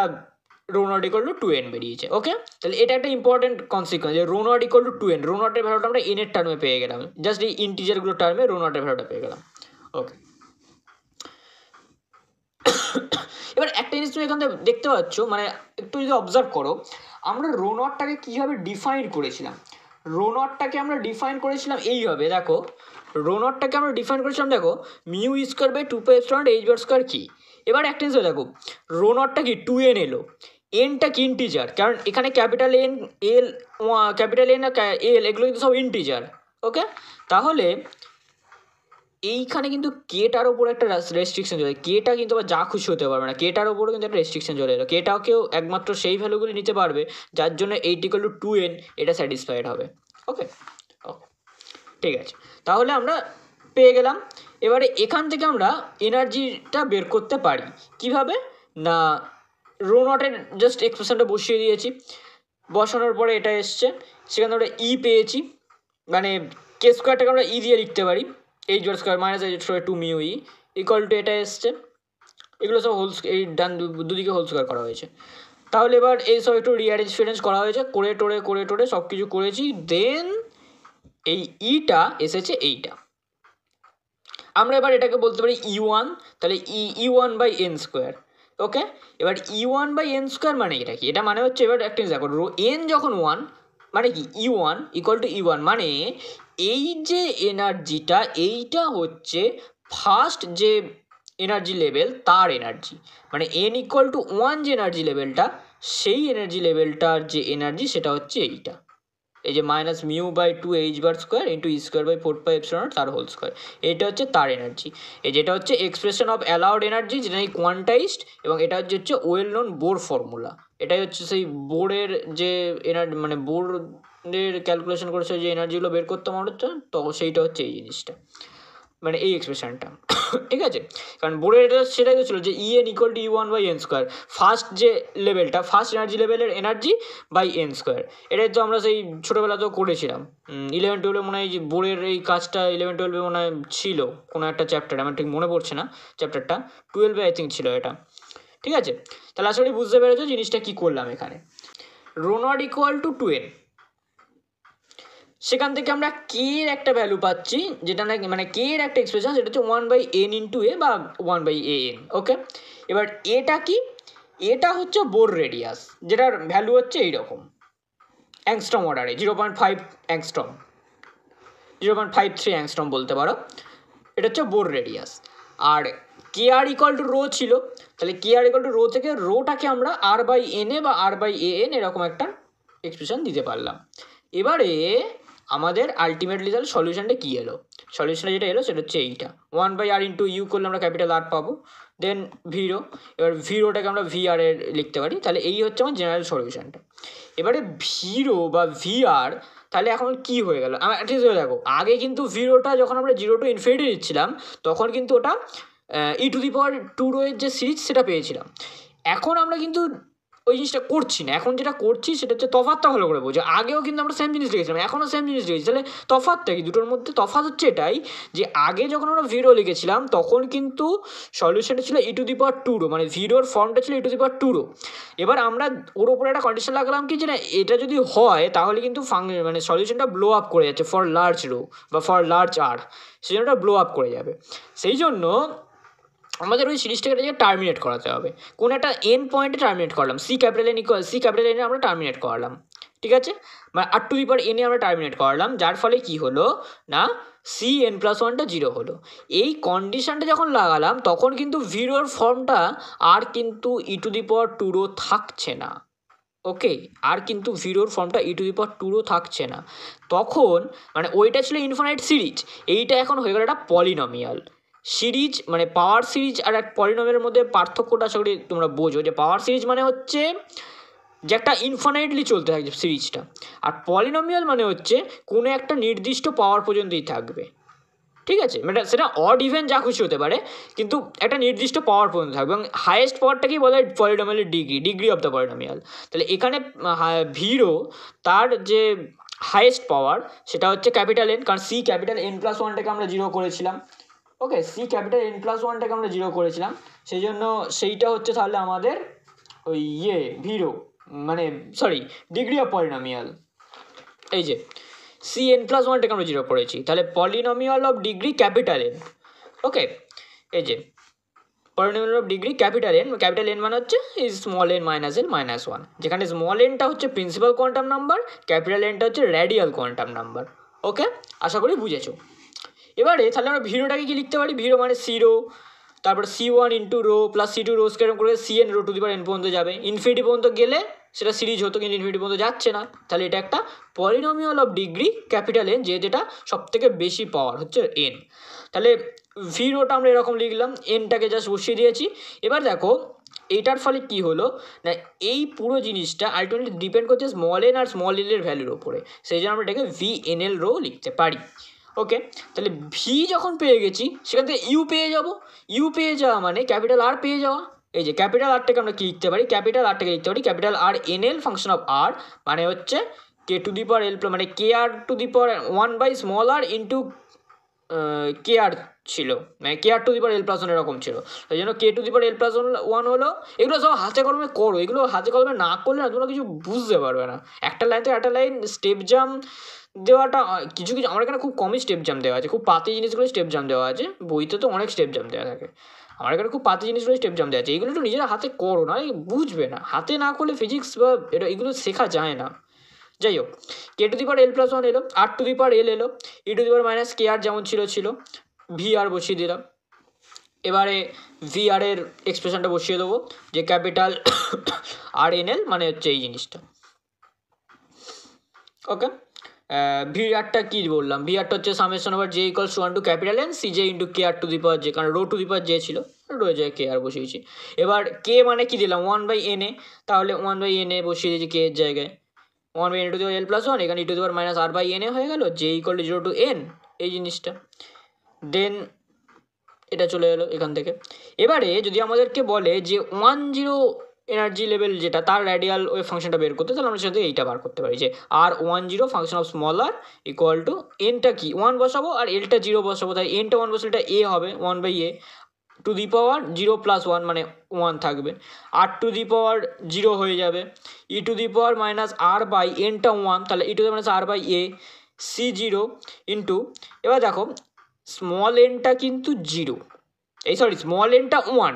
rho naught equal to two n বেরিয়েছে। ওকে, তাহলে এটা একটা ইম্পর্টেন্ট কনসিকুয়েন্স যে rho naught equal to two n, rho নটের ভ্যালুটা আমরা এনের টার্মে পেয়ে গেলাম, জাস্ট এই ইন্টিজারগুলোর টার্মে রো নটের ভ্যালুটা পেয়ে গেলাম। ওকে, এবার একটা জিনিস তুমি এখান থেকে দেখতে পাচ্ছ, মানে একটু যদি অবজার্ভ করো, আমরা রো নটটাকে কীভাবে ডিফাইন করেছিলাম, রো নটটাকে আমরা ডিফাইন করেছিলাম এইভাবে, দেখো রো নটটাকে আমরা ডিফাইন করেছিলাম, দেখো mu square by two pi epsilon H bar square কি। এবার একটা জিনিস দেখো রো নটটা কি টু এন এলো, এনটা কি ইন্টিজার, কারণ এখানে capital N L capital N L এগুলো কিন্তু সব ইন্টিজার। ওকে, তাহলে এইখানে কিন্তু কেটার ওপর একটা রেস্ট্রিকশন চলে, কেটা কিন্তু আবার যা খুশি হতে পারবে না, কেটার ওপরও কিন্তু একটা রেস্ট্রিকশন চলে এলো, কেটাকেও একমাত্র সেই ভ্যালুগুলি নিতে পারবে যার জন্য eight equal to two N এটা স্যাটিসফাইড হবে। ওকে ওকে, ঠিক আছে, তাহলে আমরা পেয়ে গেলাম। এবারে এখান থেকে আমরা এনার্জিটা বের করতে পারি কিভাবে না, রো নটের জাস্ট এক্সপ্রেশনটা বসিয়ে দিয়েছি, বসানোর পরে এটা এসছে, সেখানে আমরা ই পেয়েছি, মানে কে স্কোয়ারটাকে আমরা ই দিয়ে লিখতে পারি, H bar square minus H square two mu E equal to এটা এসছে, এগুলো সব এই ডান দুদিকে হোল স্কোয়ার করা হয়েছে। তাহলে এবার এই সব একটু রিঅ্যারেঞ্জ ফিরেঞ্জ করা হয়েছে, করে টোরে সব কিছু করেছি, দেন এই ইটা এসেছে এইটা। আমরা এবার এটাকে বলতে পারি E1, তাহলে E1 বাই এন স্কোয়ার। ওকে, এবার E1 বাই এন স্কোয়ার মানে এটা কি? এটা মানে হচ্ছে, এবার একটা দেখো, এন যখন 1 মানে কি E1 ইকুয়াল টু E1 মানে এই যে এনার্জিটা, এইটা হচ্ছে ফার্স্ট যে এনার্জি লেভেল তার এনার্জি, মানে এন ইকুয়াল টু 1 যে এনার্জি লেভেলটা, সেই এনার্জি লেভেলটার যে এনার্জি সেটা হচ্ছে এইটা, এই যে minus mu by 2 h bar square into e square by 4π তার হোল স্কোয়ার, এটা হচ্ছে তার এনার্জি। এই যেটা হচ্ছে এক্সপ্রেশন অফ অ্যালাউড এনার্জি, যেটা এই কোয়ান্টাইজড, এবং এটা হচ্ছে ওয়েল নোন বোর ফর্মুলা। এটাই হচ্ছে সেই বোরের যে এনার্জি, মানে বোরের ক্যালকুলেশন করেছে যে এনার্জিগুলো বের করতে মনে হচ্ছে, তো সেইটা হচ্ছে এই জিনিসটা, মানে এই এক্সপ্রেশনটা। ঠিক আছে, কারণ বোর্ডের এটা সেটাই তো ছিল যে EN equal to E1 by N square, first যে লেভেলটা, ফার্স্ট এনার্জি লেভেলের এনার্জি বাই এন স্কোয়ার। এটাই তো আমরা সেই ছোটোবেলাতেও করেছিলাম 11-12 মনে হয়, যে বোর্ডের এই কাজটা 11-12 মনে হয় ছিল কোনো একটা চ্যাপ্টার, আমার ঠিক মনে পড়ছে না চ্যাপ্টারটা, 12 আই থিঙ্ক ছিল এটা। ঠিক আছে, তাহলে আশা করি বুঝতে পেরেছো জিনিসটা কী করলাম এখানে। Rho naught equal two 2n, সেখান থেকে আমরা কে এর একটা ভ্যালু পাচ্ছি, যেটা নাকি মানে কে এর একটা এক্সপ্রেশন, সেটা হচ্ছে 1/n ইন্টু এ বা 1/an। ওকে, এবার এটা কি? এটা হচ্ছে বোর রেডিয়াস, যেটার ভ্যালু হচ্ছে এইরকম অ্যাংস্ট্রম অর্ডারে, 0.5 অ্যাংস্ট্রম, 0.53 অ্যাংস্ট্রম বলতে পারো। এটা হচ্ছে বোর রেডিয়াস। আর K R equal to rho ছিল, তাহলে K R equal to rho থেকে রোটাকে আমরা r/na বা r/an এরকম একটা এক্সপ্রেশন দিতে পারলাম। এবারে আমাদের আলটিমেটলি তাহলে সলিউশনটা কী এলো? সলিউশনটা যেটা এলো সেটা হচ্ছে এইটা, 1/r ইন্টু ইউ করলে আমরা ক্যাপিটাল আর পাবো, দেন ভিরো, এবার ভিরোটাকে আমরা VR এর লিখতে পারি, তাহলে এই হচ্ছে আমার জেনারেল সলিউশনটা। এবারে ভিরো বা VR, তাহলে এখন কি হয়ে গেল? আমার ঠিক আছে, দেখো আগে কিন্তু ভিরোটা যখন আমরা 0 টু ইনফিনিটি দিচ্ছিলাম, তখন কিন্তু ওটা e⁻² এর যে সিরিজ সেটা পেয়েছিলাম। এখন আমরা কিন্তু ওই জিনিসটা করছি না, এখন যেটা করছি সেটা হচ্ছে তফাৎটা ভালো করে বোঝো। আগেও কিন্তু আমরা সেম জিনিস লিখেছিলাম, এখনও সেম জিনিস লিখেছি, তাহলে তফাৎটা কি? দুটোর মধ্যে তফাৎ হচ্ছে এটাই যে আগে যখন আমরা ভিরো লিখেছিলাম তখন কিন্তু সলিউশনটা ছিল e⁻², মানে ভিরোর ফর্মটা ছিল e⁻²। এবার আমরা ওর ওপরে একটা কন্ডিশন লাগলাম কি, যে না এটা যদি হয় তাহলে কিন্তু মানে সলিউশনটা ব্লো আপ করে যাচ্ছে ফর লার্জ রো বা ফর লার্জ আর, সেই জন্য ওটা ব্লো আপ করে যাবে। সেই জন্য আমাদের ওই সিরিজটাকে টার্মিনেট করাতে হবে, কোন একটা এন পয়েন্টে টার্মিনেট করলাম, C ক্যাপিটাল এনে আমরা টার্মিনেট করালাম। ঠিক আছে, মানে r⁻n আমরা টার্মিনেট করালাম, যার ফলে কি হলো না Cn+1টা 0 হলো। এই কন্ডিশনটা যখন লাগালাম তখন কিন্তু ভিরোর ফর্মটা আর কিন্তু e⁻² থাকছে না। ওকে, আর কিন্তু ভিরোর ফর্মটা e⁻² থাকছে না, তখন মানে ওইটা ছিল ইনফাইনাইট সিরিজ, এইটা এখন হয়ে গেল একটা পলিনমিয়াল সিরিজ। মানে পাওয়ার সিরিজ আর এক পলিনমিয়ালের মধ্যে পার্থক্যটা আশা করি তোমরা বোঝো, যে পাওয়ার সিরিজ মানে হচ্ছে যে একটা ইনফাইনাইটলি চলতে থাকবে সিরিজটা, আর পলিনমিয়াল মানে হচ্ছে কোনো একটা নির্দিষ্ট পাওয়ার পর্যন্তই থাকবে। ঠিক আছে, মানে সেটা অড ইভেন যা খুশি হতে পারে, কিন্তু একটা নির্দিষ্ট পাওয়ার পর্যন্ত থাকবে, এবং হায়েস্ট পাওয়ারটাকেই বলা হয় পলিনমিয়ালের ডিগ্রি অফ দ্য পলিনমিয়াল। তাহলে এখানে ভিরো তার যে হায়েস্ট পাওয়ার সেটা হচ্ছে ক্যাপিটাল এন, কারণ C ক্যাপিটাল n+1টাকে আমরা 0 করেছিলাম। ওকে, C ক্যাপিটাল n+1টাকে আমরা 0 করেছিলাম, সেই জন্য সেইটা হচ্ছে তাহলে আমাদের ওই ভিরো, মানে সরি ডিগ্রি অফ পলিনমিয়াল। এই যে Cn+1টাকে আমরা 0 করেছি, তাহলে polynomial of degree capital N. Okay, এই যে polynomial of degree capital N মানে হচ্ছে স্মল n - n - 1, যেখানে স্মল nটা হচ্ছে প্রিন্সিপাল কোয়ান্টাম নাম্বার, ক্যাপিটাল এনটা হচ্ছে রেডিয়াল কোয়ান্টাম নাম্বার। ওকে, আশা করি বুঝেছো। এবারে তাহলে আমরা ভিরোটাকে কি লিখতে পারি? ভিরো মানে C⁻, তারপর C1 into rho plus C2 rho square করে Cn ρ⁴n পর্যন্ত যাবে, ইনফিনিটি পর্যন্ত গেলে সেটা সিরিজ হতো, কিন্তু ইনফিনিটি পর্যন্ত যাচ্ছে না, তাহলে এটা একটা polynomial of degree capital N, যেটা সব থেকে বেশি পাওয়ার হচ্ছে n। তাহলে ভিরোটা আমরা এরকম লিখলাম, এনটাকে জাস্ট বসিয়ে দিয়েছি। এবার দেখো এইটার ফলে কি হলো না, এই পুরো জিনিসটা আলটিমেটলি ডিপেন্ড করছে স্মল n আর স্মল l এর ভ্যালুর ওপরে, সেই জন্য আমরা এটাকে VNL রো লিখতে পারি। ওকে, তাহলে ভি যখন পেয়ে গেছি সেখান থেকে ইউ পেয়ে যাব, ইউ পেয়ে যাওয়া মানে ক্যাপিটাল আর পেয়ে যাওয়া। এই যে ক্যাপিটাল আরটাকে আমরা কি লিখতে পারি? ক্যাপিটাল আরটাকে লিখতে পারি capital R NL function of r, মানে হচ্ছে k⁻L মানে KR⁴ 1/r into k r ছিল, মানে k r to the power L plus one এরকম ছিল, ওই জন্য k to the power L plus one হলো। এগুলো সব হাতে কলমে করো, এগুলো হাতে কলমে না করলে না তোমরা কিছু বুঝতে পারবে না। একটা লাইন থেকে একটা লাইন স্টেপ জাম দেওয়াটা কিছু কিছু আমার এখানে খুব কমই স্টেপ জাম দেওয়া আছে, খুব পাতি জিনিসগুলো স্টেপ জাম দেওয়া আছে, বইতে তো অনেক স্টেপ জাম দেওয়া থাকে, আমার এখানে খুব পাতি জিনিসগুলো স্টেপ জাম দেওয়া আছে। এগুলো একটু নিজেরা হাতে করো, না বুঝবে না, হাতে না করলে ফিজিক্স বা এটা এগুলো শেখা যায় না। যাই হোক, k to the power L plus one এলো, আর টু দি পাওয়ার এল এলো, ই টু দি পাওয়ার মাইনাস কে আর যেমন ছিল ভি আর বসিয়ে দিলাম। এবারে ভি আর এর এক্সপ্রেশনটা বসিয়ে দেবো, যে ক্যাপিটাল আর এন এল মানে হচ্ছে এই জিনিসটা। ওকে, ভি আরটা কী বললাম, ভি আরটা হচ্ছে summation over j equals to one to capital N c j into k r to the power j, কারণ rho to the power j ছিল, রো জে কে আর বসিয়েছি। এবার কে মানে কি দিলাম, ওয়ান বাই এন এ, তাহলে ওয়ান বাই এন এ বসিয়ে দিয়েছি কে এর জায়গায়, one by n to the power L plus one, এখানে e to the power minus r by n এ হয়ে গেল, j equal to zero to n এই জিনিসটা। দেন এটা চলে এলো এখান থেকে। এবারে যদি আমাদেরকে বলে যে 1 0 এনার্জি লেভেল যেটা, তার রেডিয়াল ওয়েভ ফাংশনটা বের করতে, তাহলে আমরা সাথে এইটা বার করতে পারি, যে r 1 0 function of small r equal to এনটা কি 1 বসাবো আর এলটা 0 বসাবো, তাই এনটা 1 বসালে এটা এ হবে 1 by A to the power 0 plus 1 মানে 1 থাকবে, আর টু দি পাওয়ার 0 হয়ে যাবে, e to the power minus r by এনটা 1, তাহলে e to the minus r by a c 0 into, এবার দেখো স্মল এনটা কিন্তু 0, এই সরি স্মল এনটা 1,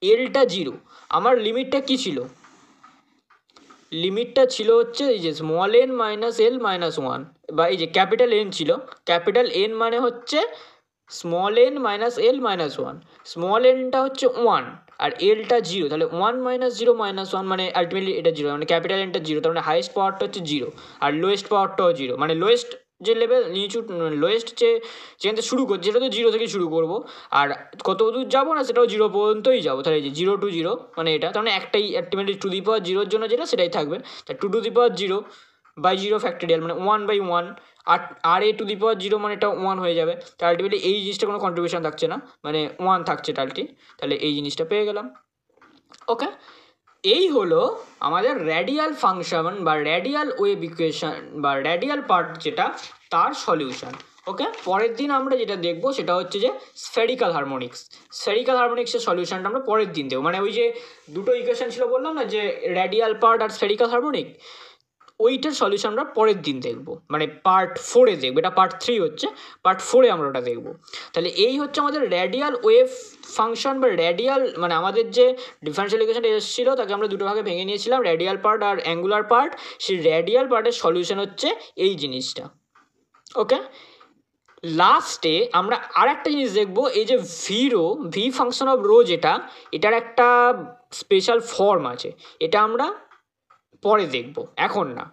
এলটা 0, আমার লিমিটটা কী ছিল, লিমিটটা ছিল হচ্ছে এই যে small N minus L minus 1, বা এই যে ক্যাপিটাল এন ছিল, ক্যাপিটাল এন মানে হচ্ছে small N minus L minus 1, small এনটা হচ্ছে 1 আর এলটা 0, তাহলে 1 মাইনাস 0 মাইনাস 1 মানে আলটিমেটলি এটা 0, মানে ক্যাপিটাল এনটা 0, তার মানে হাইয়েস্ট পাওয়ারটা হচ্ছে 0 আর লোয়েস্ট পাওয়ারটাও 0, মানে লোয়েস্ট যে লেভেল নিচু লোয়েস্ট যেখান থেকে শুরু করছি সেটা তো 0 থেকে শুরু করবো, আর কত দূর যাবো না সেটাও 0 পর্যন্তই যাবো, তাহলে এই যে 0 টু 0 মানে এটা, তার মানে একটাই আলটিমেটলি টু দি পাওয়ার 0-র জন্য যেটা সেটাই থাকবে, তাই 2 to the power 0 by 0 factorial মানে 1 by 1, R A to the power 0 মানে এটা 1 হয়ে যাবে, তাই আলটিমেটলি এই জিনিসটা কোনো কন্ট্রিবিউশন থাকছে না, মানে 1 থাকছে টালটি, তাহলে এই জিনিসটা পেয়ে গেলাম। ওকে, এই হলো আমাদের রেডিয়াল ফাংশন বা রেডিয়াল ওয়েভ ইকুয়েশন বা রেডিয়াল পার্ট যেটা, তার সলিউশন। ওকে, পরের দিন আমরা যেটা দেখবো সেটা হচ্ছে যে স্ফেরিক্যাল হারমোনিক্স, স্ফেরিক্যাল হারমোনিক্সের সলিউশনটা আমরা পরের দিন দেবো, মানে ওই যে দুটো ইকুয়েশন ছিল বললাম না, যে রেডিয়াল পার্ট আর স্ফেরিক্যাল হারমোনিক, ওইটার সলিউশন আমরা পরের দিন দেখবো, মানে পার্ট 4-এ দেখবো, এটা পার্ট 3 হচ্ছে, পার্ট 4-এ আমরা ওটা দেখবো। তাহলে এই হচ্ছে আমাদের রেডিয়াল ওয়েভ ফাংশন বা রেডিয়াল, মানে আমাদের যে ডিফারেন্সিয়াল ইকুয়েশনটা এসেছিলো তাকে আমরা দুটো ভাগে ভেঙে নিয়েছিলাম, রেডিয়াল পার্ট আর অ্যাঙ্গুলার পার্ট, সেই রেডিয়াল পার্টের সলিউশন হচ্ছে এই জিনিসটা। ওকে, লাস্টে আমরা আর একটা জিনিস দেখবো, এই যে ভি ফাংশন অফ রো যেটা, এটার একটা স্পেশাল ফর্ম আছে, এটা আমরা পরে দেখব, এখন না।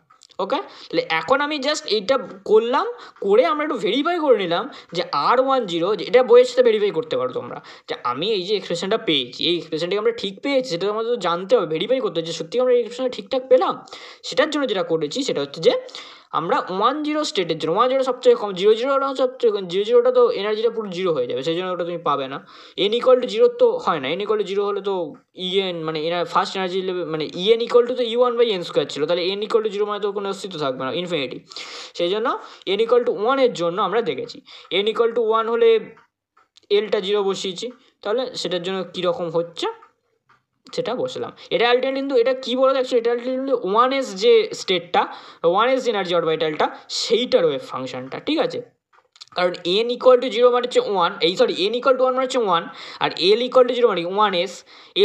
ওকে, তাহলে এখন আমি জাস্ট এইটা করলাম, করে আমরা একটু ভেরিফাই করে নিলাম যে R10, এটা বইয়ের সাথে ভেরিফাই করতে পারো তোমরা, যে আমি এই যে এক্সপ্রেশনটা পেয়েছি, এই এক্সপ্রেশনটাকে আমরা ঠিক পেয়েছি, সেটা আমাদের জানতে হবে, ভেরিফাই করতে হবে যে সত্যি আমরা এই এক্সপ্রেশনটা ঠিকঠাক পেলাম। সেটার জন্য যেটা করেছি সেটা হচ্ছে যে আমরা 1 0 স্টেটের জন্য, 1 0 সবচেয়ে কম, 0 0 ওটা সবচেয়ে কম, 0 0টা তো এনার্জিটা পুরো 0 হয়ে যাবে, সেই জন্য ওটা তুমি পাবে না। n ইকুয়াল টু 0 তো হয় না, n ইকুয়াল টু 0 হলে তো en মানে ফার্স্ট এনার্জি লেভেল মানে en ইকুয়াল টু তো E1 বাই n স্কোয়ার ছিল, তাহলে n ইকুয়াল টু 0 মানে তো কোনো অস্তিত্ব থাকবে না, ইনফিনিটি। সেই জন্য n ইকুয়াল টু 1 এর জন্য আমরা দেখেছি, n ইকুয়াল টু 1 হলে এলটা 0 বসিয়েছি, তাহলে সেটার জন্য কীরকম হচ্ছে সেটা বসলাম। এটা আলটিমেটলি কিন্তু এটা কী বলে দেখছো, এটা আলটিমেটলি 1s যে স্টেটটা, 1s যে এনার্জি অরবিটালটা, সেইটার ওয়েভ ফাংশনটা, ঠিক আছে। কারণ n ইকুয়াল টু 0 মানে হচ্ছে 1, এই সরি n ইকুয়াল টু 1 মানে হচ্ছে 1, আর l ইকুয়াল টু 0 মানে 1s,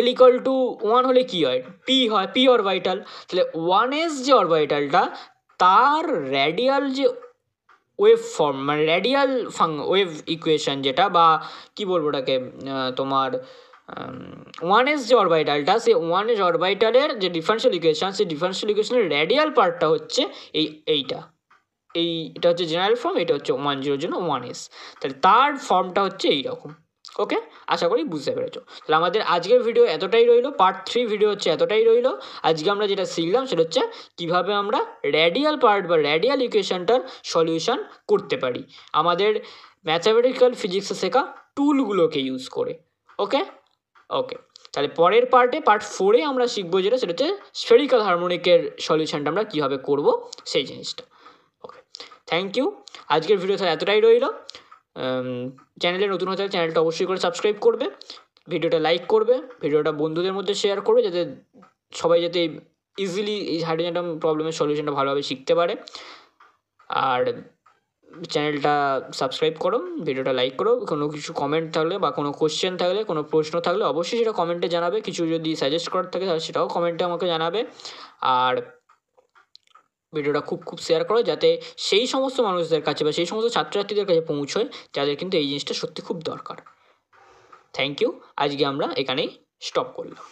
l ইকুয়াল টু 1 হলে কী হয়, p হয়, p অরবিটাল, তাহলে 1s যে অরবিটালটা তার রেডিয়াল যে ওয়েভ ফর্ম মানে রেডিয়াল ওয়েভ ইকুয়েশন যেটা, বা কী বলবো ওটাকে তোমার 1s যে অরবিটালটা, সেই 1s অরবিটালের যে ডিফারেন্সিয়াল ইকুয়েশন, সেই ডিফারেন্সিয়াল ইকুয়েশনের রেডিয়াল পার্টটা হচ্ছে এইটা, এটা হচ্ছে জেনারেল ফর্ম, এটা হচ্ছে 1 0-র জন্য 1s, তাহলে তার ফর্মটা হচ্ছে এইরকম। ওকে, আশা করি বুঝতে পেরেছো। তাহলে আমাদের আজকের ভিডিও এতটাই রইলো, পার্ট 3 ভিডিও হচ্ছে এতটাই রইলো। আজকে আমরা যেটা শিখলাম সেটা হচ্ছে কীভাবে আমরা রেডিয়াল পার্ট বা রেডিয়াল ইকুয়েশনটার সলিউশন করতে পারি আমাদের ম্যাথামেটিক্যাল ফিজিক্সে শেখা টুলগুলোকে ইউজ করে। ওকে ওকে, তাহলে পরের পার্টে পার্ট 4-এ আমরা শিখবো যেটা, সেটা হচ্ছে স্ফেরিক্যাল হারমোনিকের সলিউশনটা আমরা কীভাবে করবো সেই জিনিসটা। ওকে, থ্যাংক ইউ। আজকের ভিডিও এতটাই রইলো। চ্যানেলে নতুন হতে হলে চ্যানেলটা অবশ্যই করে সাবস্ক্রাইব করবে, ভিডিওটা লাইক করবে, ভিডিওটা বন্ধুদের মধ্যে শেয়ার করবে, যাতে সবাই যাতে ইজিলি এই হাইড্রোজেন অ্যাটম প্রবলেমের সলিউশনটা ভালোভাবে শিখতে পারে। আর চ্যানেলটা সাবস্ক্রাইব করো, ভিডিওটা লাইক করো। কোনো কিছু কমেন্ট থাকলে বা কোনো কোশ্চেন থাকলে, কোনো প্রশ্ন থাকলে অবশ্যই সেটা কমেন্টে জানাবে। কিছু যদি সাজেস্ট করার থাকে তাহলে সেটাও কমেন্টে আমাকে জানাবে। আর ভিডিওটা খুব শেয়ার করো, যাতে সেই সমস্ত মানুষদের কাছে বা সেই সমস্ত ছাত্রছাত্রীদের কাছে পৌঁছয় যাদের কিন্তু এই জিনিসটা সত্যি খুব দরকার। Thank you. আজকে আমরা এখানেই স্টপ করলাম।